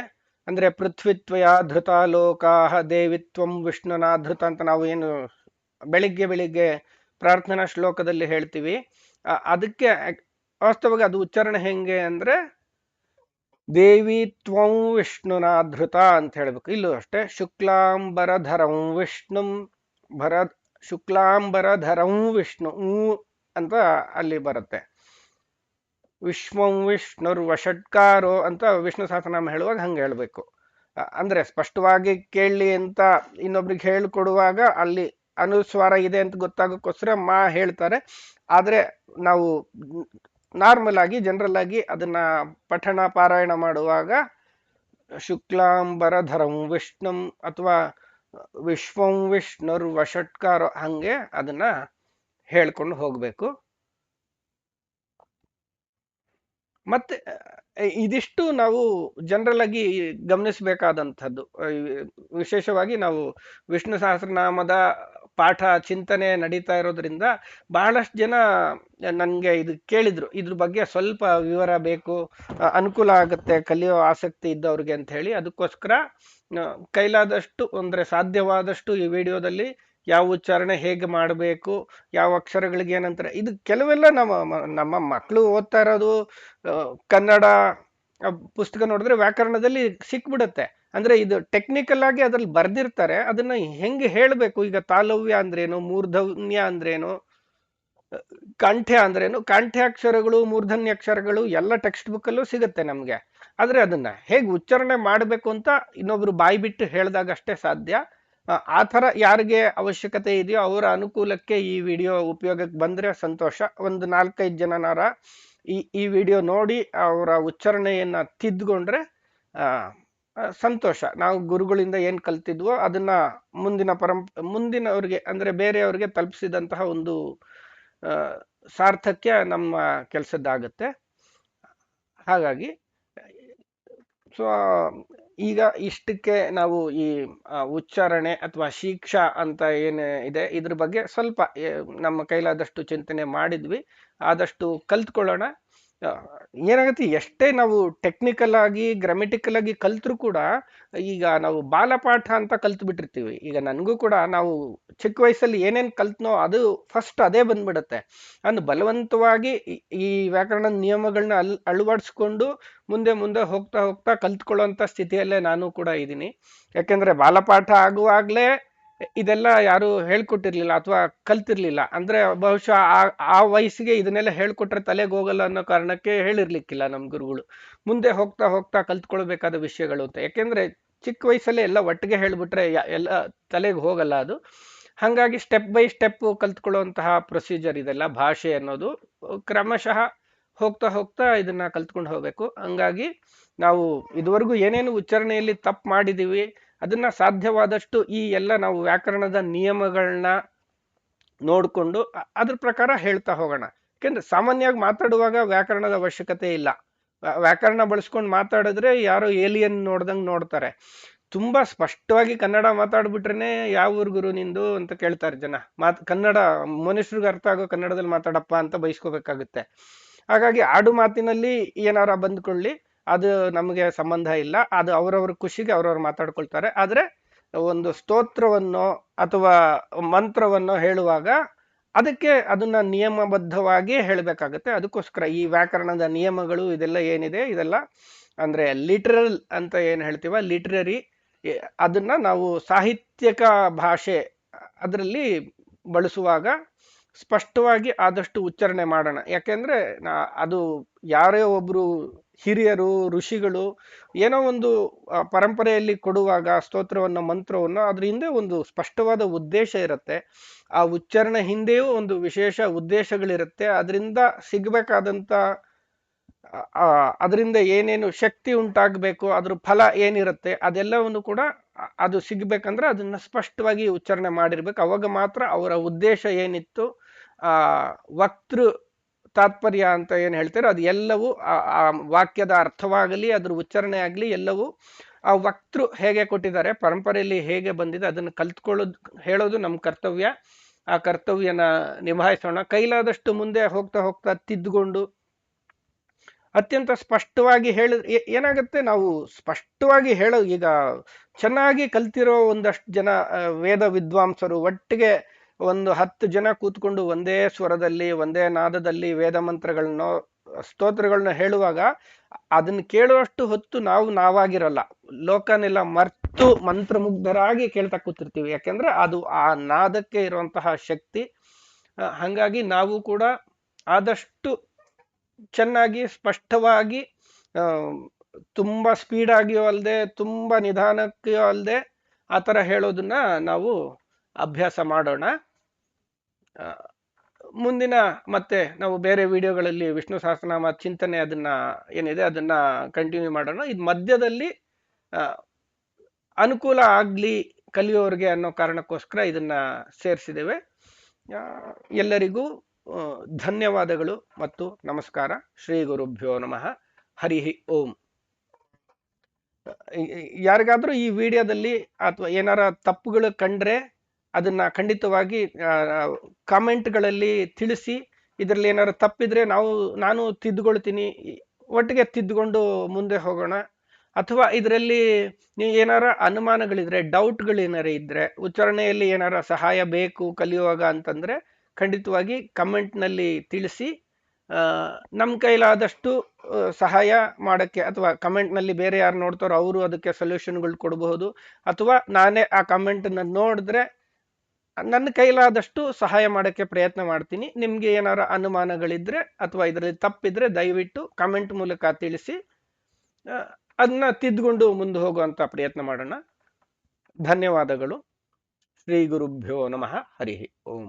ಅಂದ್ರೆ ಪೃಥ್ವಿತ್ವಯ ಧೃತ ಲೋಕಾಹ ದೇವಿ ತ್ವಂ ವಿಷ್ಣುನಾಧೃತ ಅಂತ ನಾವು ಏನು ಬೆಳಿಗ್ಗೆ ಪ್ರಾರ್ಥನಾ ಶ್ಲೋಕದಲ್ಲಿ ಹೇಳ್ತೀವಿ, ಅದಕ್ಕೆ ವಾಸ್ತವವಾಗಿ ಅದು ಉಚ್ಚಾರಣೆ ಹೆಂಗೆ ಅಂದ್ರೆ ದೇವಿ ತ್ವಂ ವಿಷ್ಣುನಾಧೃತ ಅಂತ ಹೇಳ್ಬೇಕು. ಇಲ್ಲೂ ಅಷ್ಟೇ ಶುಕ್ಲಾಂಬರಧರಂ ವಿಷ್ಣುಂ ಶುಕ್ಲಾಂಬರಧರಂ ವಿಷ್ಣು ಅಂತ ಅಲ್ಲಿ ಬರುತ್ತೆ. ವಿಶ್ವಂ ವಿಷ್ಣುರ್ ವಷಟ್ಕಾರೋ ಅಂತ ವಿಷ್ಣು ಸಹಸ್ರನಾಮ ಹೇಳುವಾಗ ಹಂಗೆ ಹೇಳ್ಬೇಕು. ಅಂದ್ರೆ ಸ್ಪಷ್ಟವಾಗಿ ಕೇಳಲಿ ಅಂತ ಇನ್ನೊಬ್ರಿಗೆ ಹೇಳ್ಕೊಡುವಾಗ ಅಲ್ಲಿ ಅನುಸ್ವಾರ ಇದೆ ಅಂತ ಗೊತ್ತಾಗೋಕ್ಕೋಸ್ಕರ ಮಾ ಹೇಳ್ತಾರೆ. ಆದ್ರೆ ನಾವು ನಾರ್ಮಲ್ ಆಗಿ ಜನರಲ್ ಆಗಿ ಅದನ್ನ ಪಠಣ ಪಾರಾಯಣ ಮಾಡುವಾಗ ಶುಕ್ಲಾಂಬರಧರಂ ವಿಷ್ಣುಂ ಅಥವಾ ವಿಶ್ವಂ ವಿಷ್ಣುರ್ ವಷಟ್ಕಾರೋ ಹಂಗೆ ಅದನ್ನ ಹೇಳ್ಕೊಂಡು ಹೋಗ್ಬೇಕು. ಮತ್ತೆ ಇದಿಷ್ಟು ನಾವು ಜನರಲ್ ಆಗಿ ಗಮನಿಸಬೇಕಾದಂಥದ್ದು. ವಿಶೇಷವಾಗಿ ನಾವು ವಿಷ್ಣು ಸಹಸ್ರನಾಮದ ಪಾಠ ಚಿಂತನೆ ನಡೀತಾ ಇರೋದ್ರಿಂದ ಬಹಳಷ್ಟು ಜನ ನನಗೆ ಇದು ಕೇಳಿದ್ರು, ಇದ್ರ ಬಗ್ಗೆ ಸ್ವಲ್ಪ ವಿವರ ಬೇಕು, ಅನುಕೂಲ ಆಗುತ್ತೆ ಕಲಿಯೋ ಆಸಕ್ತಿ ಇದ್ದವ್ರಿಗೆ ಅಂತ ಹೇಳಿ. ಅದಕ್ಕೋಸ್ಕರ ಕೈಲಾದಷ್ಟು ಅಂದ್ರೆ ಸಾಧ್ಯವಾದಷ್ಟು ಈ ವಿಡಿಯೋದಲ್ಲಿ ಯಾವ ಉಚ್ಚಾರಣೆ ಹೇಗೆ ಮಾಡಬೇಕು, ಯಾವ ಅಕ್ಷರಗಳಿಗೆ ಏನಂತಾರೆ, ಇದು ಕೆಲವೆಲ್ಲ ನಮ್ಮ ಮಕ್ಕಳು ಓದ್ತಾ ಇರೋದು ಕನ್ನಡ ಪುಸ್ತಕ ನೋಡಿದ್ರೆ ವ್ಯಾಕರಣದಲ್ಲಿ ಸಿಕ್ಬಿಡುತ್ತೆ. ಅಂದ್ರೆ ಇದು ಟೆಕ್ನಿಕಲ್ ಆಗಿ ಅದ್ರಲ್ಲಿ ಬರ್ದಿರ್ತಾರೆ, ಅದನ್ನ ಹೆಂಗೆ ಹೇಳಬೇಕು. ಈಗ ತಾಲವ್ಯ ಅಂದ್ರೇನು, ಮೂರ್ಧನ್ಯ ಅಂದ್ರೇನು, ಕಾಂಠ್ಯ ಅಂದ್ರೇನು, ಕಾಂಠ್ಯಾಕ್ಷರಗಳು ಮೂರ್ಧನ್ಯ ಅಕ್ಷರಗಳು ಎಲ್ಲ ಟೆಕ್ಸ್ಟ್ ಬುಕ್ ಅಲ್ಲೂ ಸಿಗುತ್ತೆ ನಮ್ಗೆ. ಆದ್ರೆ ಅದನ್ನ ಹೇಗೆ ಉಚ್ಚಾರಣೆ ಮಾಡಬೇಕು ಅಂತ ಇನ್ನೊಬ್ರು ಬಾಯಿ ಬಿಟ್ಟು ಹೇಳಿದಾಗ ಅಷ್ಟೇ ಸಾಧ್ಯ. ಆ ಥರ ಯಾರಿಗೆ ಅವಶ್ಯಕತೆ ಇದೆಯೋ ಅವರ ಅನುಕೂಲಕ್ಕೆ ಈ ವಿಡಿಯೋ ಉಪಯೋಗಕ್ಕೆ ಬಂದ್ರೆ ಸಂತೋಷ. ಒಂದು 4-5 ಜನನಾರ ಈ ವಿಡಿಯೋ ನೋಡಿ ಅವರ ಉಚ್ಚಾರಣೆಯನ್ನ ತಿದ್ದುಕೊಂಡ್ರೆ ಸಂತೋಷ. ನಾವು ಗುರುಗಳಿಂದ ಏನ್ ಕಲ್ತಿದ್ವೋ ಅದನ್ನ ಮುಂದಿನವ್ರಿಗೆ ಅಂದ್ರೆ ಬೇರೆಯವ್ರಿಗೆ ತಲುಪಿಸಿದಂತಹ ಒಂದು ಆ, ಸಾರ್ಥಕ್ಯ ನಮ್ಮ ಕೆಲಸದ್ದಾಗುತ್ತೆ. ಹಾಗಾಗಿ ಸೊ ಈಗ ಇಷ್ಟಕ್ಕೆ ನಾವು ಈ ಉಚ್ಚಾರಣೆ ಅಥವಾ ಶಿಕ್ಷಾ ಅಂತ ಏನು ಇದೆ ಇದ್ರ ಬಗ್ಗೆ ಸ್ವಲ್ಪ ನಮ್ಮ ಕೈಲಾದಷ್ಟು ಚಿಂತನೆ ಮಾಡಿದ್ವಿ. ಆದಷ್ಟು ಕಲ್ತ್ಕೊಳ್ಳೋಣ. ಆ, ಏನಾಗುತ್ತೆ, ಎಷ್ಟೇ ನಾವು ಟೆಕ್ನಿಕಲ್ ಆಗಿ ಗ್ರಾಮೆಟಿಕಲ್ ಆಗಿ ಕಲ್ತ್ರು ಕೂಡ ಈಗ ನಾವು ಬಾಲಪಾಠ ಅಂತ ಕಲ್ತು ಬಿಟ್ಟಿರ್ತೀವಿ. ಈಗ ನನಗೂ ಕೂಡ ನಾವು ಚಿಕ್ಕ ವಯಸ್ಸಲ್ಲಿ ಏನೇನ್ ಕಲ್ತ್ನೋ ಅದು ಫಸ್ಟ್ ಅದೇ ಬಂದ್ಬಿಡುತ್ತೆ. ಅಂದ್ ಬಲವಂತವಾಗಿ ಈ ವ್ಯಾಕರಣದ ನಿಯಮಗಳನ್ನ ಅಳವಡಿಸ್ಕೊಂಡು ಮುಂದೆ ಮುಂದೆ ಹೋಗ್ತಾ ಹೋಗ್ತಾ ಕಲ್ತ್ಕೊಳ್ಳೋಂಥ ಸ್ಥಿತಿಯಲ್ಲೇ ನಾನು ಕೂಡ ಇದ್ದೀನಿ. ಯಾಕೆಂದ್ರೆ ಬಾಲಪಾಠ ಆಗುವಾಗ್ಲೇ ಇದೆಲ್ಲ ಯಾರು ಹೇಳ್ಕೊಟ್ಟಿರ್ಲಿಲ್ಲ ಅಥವಾ ಕಲ್ತಿರ್ಲಿಲ್ಲ. ಅಂದ್ರೆ ಬಹುಶಃ ಆ ವಯಸ್ಸಿಗೆ ಇದನ್ನೆಲ್ಲ ಹೇಳ್ಕೊಟ್ರೆ ತಲೆಗೆ ಹೋಗಲ್ಲ ಅನ್ನೋ ಕಾರಣಕ್ಕೆ ಹೇಳಿರ್ಲಿಕ್ಕಿಲ್ಲ ನಮ್ ಗುರುಗಳು. ಮುಂದೆ ಹೋಗ್ತಾ ಹೋಗ್ತಾ ಕಲ್ತ್ಕೊಳ್ಬೇಕಾದ ವಿಷಯಗಳು ಅಂತ. ಯಾಕೆಂದ್ರೆ ಚಿಕ್ಕ ವಯಸ್ಸಲ್ಲೇ ಎಲ್ಲ ಒಟ್ಟಿಗೆ ಹೇಳ್ಬಿಟ್ರೆ ಎಲ್ಲ ತಲೆಗೆ ಹೋಗಲ್ಲ ಅದು. ಹಾಗಾಗಿ ಸ್ಟೆಪ್ ಬೈ ಸ್ಟೆಪ್ ಕಲ್ತ್ಕೊಳ್ಳುವಂತಹ ಪ್ರೊಸೀಜರ್ ಇದೆಲ್ಲ. ಭಾಷೆ ಅನ್ನೋದು ಕ್ರಮಶಃ ಹೋಗ್ತಾ ಹೋಗ್ತಾ ಇದನ್ನ ಕಲ್ತ್ಕೊಂಡು ಹೋಗ್ಬೇಕು. ಹಂಗಾಗಿ ನಾವು ಇದುವರೆಗೂ ಏನೇನು ಉಚ್ಚಾರಣೆಯಲ್ಲಿ ತಪ್ಪು ಮಾಡಿದೀವಿ ಅದನ್ನ ಸಾಧ್ಯವಾದಷ್ಟು ಈ ಎಲ್ಲ ನಾವು ವ್ಯಾಕರಣದ ನಿಯಮಗಳನ್ನ ನೋಡ್ಕೊಂಡು ಅದ್ರ ಪ್ರಕಾರ ಹೇಳ್ತಾ ಹೋಗೋಣ. ಯಾಕೆಂದ್ರೆ ಸಾಮಾನ್ಯವಾಗಿ ಮಾತಾಡುವಾಗ ವ್ಯಾಕರಣದ ಅವಶ್ಯಕತೆ ಇಲ್ಲ. ವ್ಯಾಕರಣ ಬಳಸ್ಕೊಂಡು ಮಾತಾಡಿದ್ರೆ ಯಾರೋ ಏಲಿಯನ್ ನೋಡ್ದಂಗ್ ನೋಡ್ತಾರೆ. ತುಂಬಾ ಸ್ಪಷ್ಟವಾಗಿ ಕನ್ನಡ ಮಾತಾಡ್ಬಿಟ್ರೇನೆ ಯಾವ ಊರ್ ಗುರು ನಿಂದು ಅಂತ ಕೇಳ್ತಾರೆ ಜನ. ಕನ್ನಡ ಮನುಷ್ಯರಿಗೆ ಅರ್ಥ ಆಗೋ ಕನ್ನಡದಲ್ಲಿ ಮಾತಾಡಪ್ಪ ಅಂತ ಬಯಸ್ಕೋಬೇಕಾಗುತ್ತೆ. ಹಾಗಾಗಿ ಆಡು ಮಾತಿನಲ್ಲಿ ಏನಾರ ಬಂದ್ಕೊಳ್ಳಿ, ಅದು ನಮಗೆ ಸಂಬಂಧ ಇಲ್ಲ. ಅದು ಅವರವ್ರ ಖುಷಿಗೆ ಅವ್ರವ್ರು ಮಾತಾಡ್ಕೊಳ್ತಾರೆ. ಆದ್ರೆ ಒಂದು ಸ್ತೋತ್ರವನ್ನು ಅಥವಾ ಮಂತ್ರವನ್ನು ಹೇಳುವಾಗ ಅದಕ್ಕೆ ಅದನ್ನ ನಿಯಮಬದ್ಧವಾಗಿ ಹೇಳಬೇಕಾಗತ್ತೆ. ಅದಕ್ಕೋಸ್ಕರ ಈ ವ್ಯಾಕರಣದ ನಿಯಮಗಳು ಇದೆಲ್ಲ ಏನಿದೆ ಇದೆಲ್ಲ ಅಂದ್ರೆ ಲಿಟರಲ್ ಅಂತ ಏನ್ ಹೇಳ್ತೀವ, ಲಿಟ್ರರಿ, ಅದನ್ನ ನಾವು ಸಾಹಿತ್ಯಕ ಭಾಷೆ ಅದರಲ್ಲಿ ಬಳಸುವಾಗ ಸ್ಪಷ್ಟವಾಗಿ ಆದಷ್ಟು ಉಚ್ಚಾರಣೆ ಮಾಡೋಣ. ಯಾಕೆಂದ್ರೆ ಅದು ಯಾರೇ ಒಬ್ರು ಹಿರಿಯರು ಋಷಿಗಳು ಏನೋ ಒಂದು ಪರಂಪರೆಯಲ್ಲಿ ಕೊಡುವಾಗ ಸ್ತೋತ್ರವನ್ನು ಮಂತ್ರವನ್ನು ಅದ್ರ ಹಿಂದೆ ಒಂದು ಸ್ಪಷ್ಟವಾದ ಉದ್ದೇಶ ಇರುತ್ತೆ. ಆ ಉಚ್ಚಾರಣೆ ಹಿಂದೆಯೂ ಒಂದು ವಿಶೇಷ ಉದ್ದೇಶಗಳಿರುತ್ತೆ. ಅದರಿಂದ ಸಿಗ್ಬೇಕಾದಂತ ಅದರಿಂದ ಏನೇನು ಶಕ್ತಿ ಉಂಟಾಗಬೇಕು, ಅದ್ರ ಫಲ ಏನಿರುತ್ತೆ ಅದೆಲ್ಲವನ್ನು ಕೂಡ ಅದು ಸಿಗ್ಬೇಕಂದ್ರೆ ಅದನ್ನ ಸ್ಪಷ್ಟವಾಗಿ ಉಚ್ಚಾರಣೆ ಮಾಡಿರ್ಬೇಕು. ಅವಾಗ ಮಾತ್ರ ಅವರ ಉದ್ದೇಶ ಏನಿತ್ತು, ವಕ್ತೃ ತಾತ್ಪರ್ಯ ಅಂತ ಏನ್ ಹೇಳ್ತಾರೆ ಅದು ಎಲ್ಲವೂ ಆ ವಾಕ್ಯದ ಅರ್ಥವಾಗಲಿ ಅದ್ರ ಉಚ್ಚಾರಣೆ ಆಗಲಿ ಎಲ್ಲವೂ ಆ ವಕ್ತೃ ಹೇಗೆ ಕೊಟ್ಟಿದ್ದಾರೆ, ಪರಂಪರೆಯಲ್ಲಿ ಹೇಗೆ ಬಂದಿದೆ ಅದನ್ನು ಕಲ್ತ್ಕೊಳ್ಳೋದು ಹೇಳೋದು ನಮ್ಮ ಕರ್ತವ್ಯ. ಆ ಕರ್ತವ್ಯನ ನಿಭಾಯಿಸೋಣ. ಕೈಲಾದಷ್ಟು ಮುಂದೆ ಹೋಗ್ತಾ ಹೋಗ್ತಾ ತಿದ್ದುಕೊಂಡು ಅತ್ಯಂತ ಸ್ಪಷ್ಟವಾಗಿ ಏನಾಗುತ್ತೆ, ನಾವು ಸ್ಪಷ್ಟವಾಗಿ ಈಗ ಚೆನ್ನಾಗಿ ಕಲ್ತಿರೋ ಒಂದಷ್ಟು ಜನ ವೇದ ವಿದ್ವಾಂಸರು ಒಟ್ಟಿಗೆ ಒಂದು 10 ಜನ ಕೂತ್ಕೊಂಡು ಒಂದೇ ಸ್ವರದಲ್ಲಿ ಒಂದೇ ನಾದದಲ್ಲಿ ವೇದ ಮಂತ್ರಗಳನ್ನೋ ಸ್ತೋತ್ರಗಳನ್ನ ಹೇಳುವಾಗ ಅದನ್ನ ಕೇಳುವಷ್ಟು ಹೊತ್ತು ನಾವಾಗಿರಲ್ಲ. ಲೋಕನೆಲ್ಲ ಮರ್ತು ಮಂತ್ರಮುಗ್ಧರಾಗಿ ಕೇಳ್ತಾ ಕೂತಿರ್ತೀವಿ. ಯಾಕೆಂದ್ರೆ ಅದು ಆ ನಾದಕ್ಕೆ ಇರುವಂತಹ ಶಕ್ತಿ. ಹಂಗಾಗಿ ನಾವು ಕೂಡ ಆದಷ್ಟು ಚೆನ್ನಾಗಿ ಸ್ಪಷ್ಟವಾಗಿ ತುಂಬಾ ಸ್ಪೀಡಾಗಿಯೋ ಅಲ್ಲದೆ ತುಂಬಾ ನಿಧಾನಕ್ಕೆಯೋ ಅಲ್ಲದೆ ಆ ಥರ ಹೇಳೋದನ್ನ ನಾವು ಅಭ್ಯಾಸ ಮಾಡೋಣ. ಮುಂದಿನ ಮತ್ತೆ ನಾವು ಬೇರೆ ವಿಡಿಯೋಗಳಲ್ಲಿ ವಿಷ್ಣು ಸಹಸ್ರನಾಮ ಚಿಂತನೆ ಅದನ್ನ ಏನಿದೆ ಅದನ್ನ ಕಂಟಿನ್ಯೂ ಮಾಡೋಣ. ಇದು ಮಧ್ಯದಲ್ಲಿ ಅನುಕೂಲ ಆಗ್ಲಿ ಕಲಿಯೋರ್ಗೆ ಅನ್ನೋ ಕಾರಣಕ್ಕೋಸ್ಕರ ಇದನ್ನ ಸೇರಿಸಿದ್ದೇವೆ. ಎಲ್ಲರಿಗೂ ಧನ್ಯವಾದಗಳು ಮತ್ತು ನಮಸ್ಕಾರ. ಶ್ರೀ ಗುರುಭ್ಯೋ ನಮಃ. ಹರಿ ಓಂ. ಯಾರಿಗಾದ್ರೂ ಈ ವಿಡಿಯೋದಲ್ಲಿ ಅಥವಾ ಏನಾರ ತಪ್ಪುಗಳು ಕಂಡ್ರೆ ಅದನ್ನ ಖಂಡಿತವಾಗಿ ಕಾಮೆಂಟ್ಗಳಲ್ಲಿ ತಿಳಿಸಿ. ಇದರಲ್ಲಿ ಏನಾರು ತಪ್ಪಿದ್ರೆ ನಾನು ತಿದ್ದುಕೊಳ್ತೀನಿ, ಒಟ್ಟಿಗೆ ತಿದ್ದುಕೊಂಡು ಮುಂದೆ ಹೋಗೋಣ. ಅಥವಾ ಇದರಲ್ಲಿ ಏನಾರ ಅನುಮಾನಗಳಿದ್ರೆ, ಡೌಟ್ಗಳೇನಾರ ಇದ್ರೆ, ಉಚ್ಚಾರಣೆಯಲ್ಲಿ ಏನಾರ ಸಹಾಯ ಬೇಕು ಕಲಿಯುವಾಗ ಅಂತಂದ್ರೆ ಖಂಡಿತವಾಗಿ ಕಮೆಂಟ್ನಲ್ಲಿ ತಿಳಿಸಿ. ನಮ್ಮ ಕೈಲಾದಷ್ಟು ಸಹಾಯ ಮಾಡೋಕ್ಕೆ, ಅಥವಾ ಕಮೆಂಟ್ನಲ್ಲಿ ಬೇರೆ ಯಾರು ನೋಡ್ತಾರೋ ಅವರು ಅದಕ್ಕೆ ಸೊಲ್ಯೂಷನ್ಗಳು ಕೊಡಬಹುದು. ಅಥವಾ ನಾನೇ ಆ ಕಮೆಂಟನ್ನು ನೋಡಿದ್ರೆ ನನ್ನ ಕೈಲಾದಷ್ಟು ಸಹಾಯ ಮಾಡೋಕ್ಕೆ ಪ್ರಯತ್ನ ಮಾಡ್ತೀನಿ. ನಿಮಗೆ ಏನಾರ ಅನುಮಾನಗಳಿದ್ರೆ ಅಥವಾ ಇದರಲ್ಲಿ ತಪ್ಪಿದ್ರೆ ದಯವಿಟ್ಟು ಕಮೆಂಟ್ ಮೂಲಕ ತಿಳಿಸಿ. ಅದನ್ನ ತಿದ್ದುಕೊಂಡು ಮುಂದೆ ಹೋಗುವಂತ ಪ್ರಯತ್ನ ಮಾಡೋಣ. ಧನ್ಯವಾದಗಳು. ಶ್ರೀ ಗುರುಭ್ಯೋ ನಮಃ. ಹರಿ ಓಂ.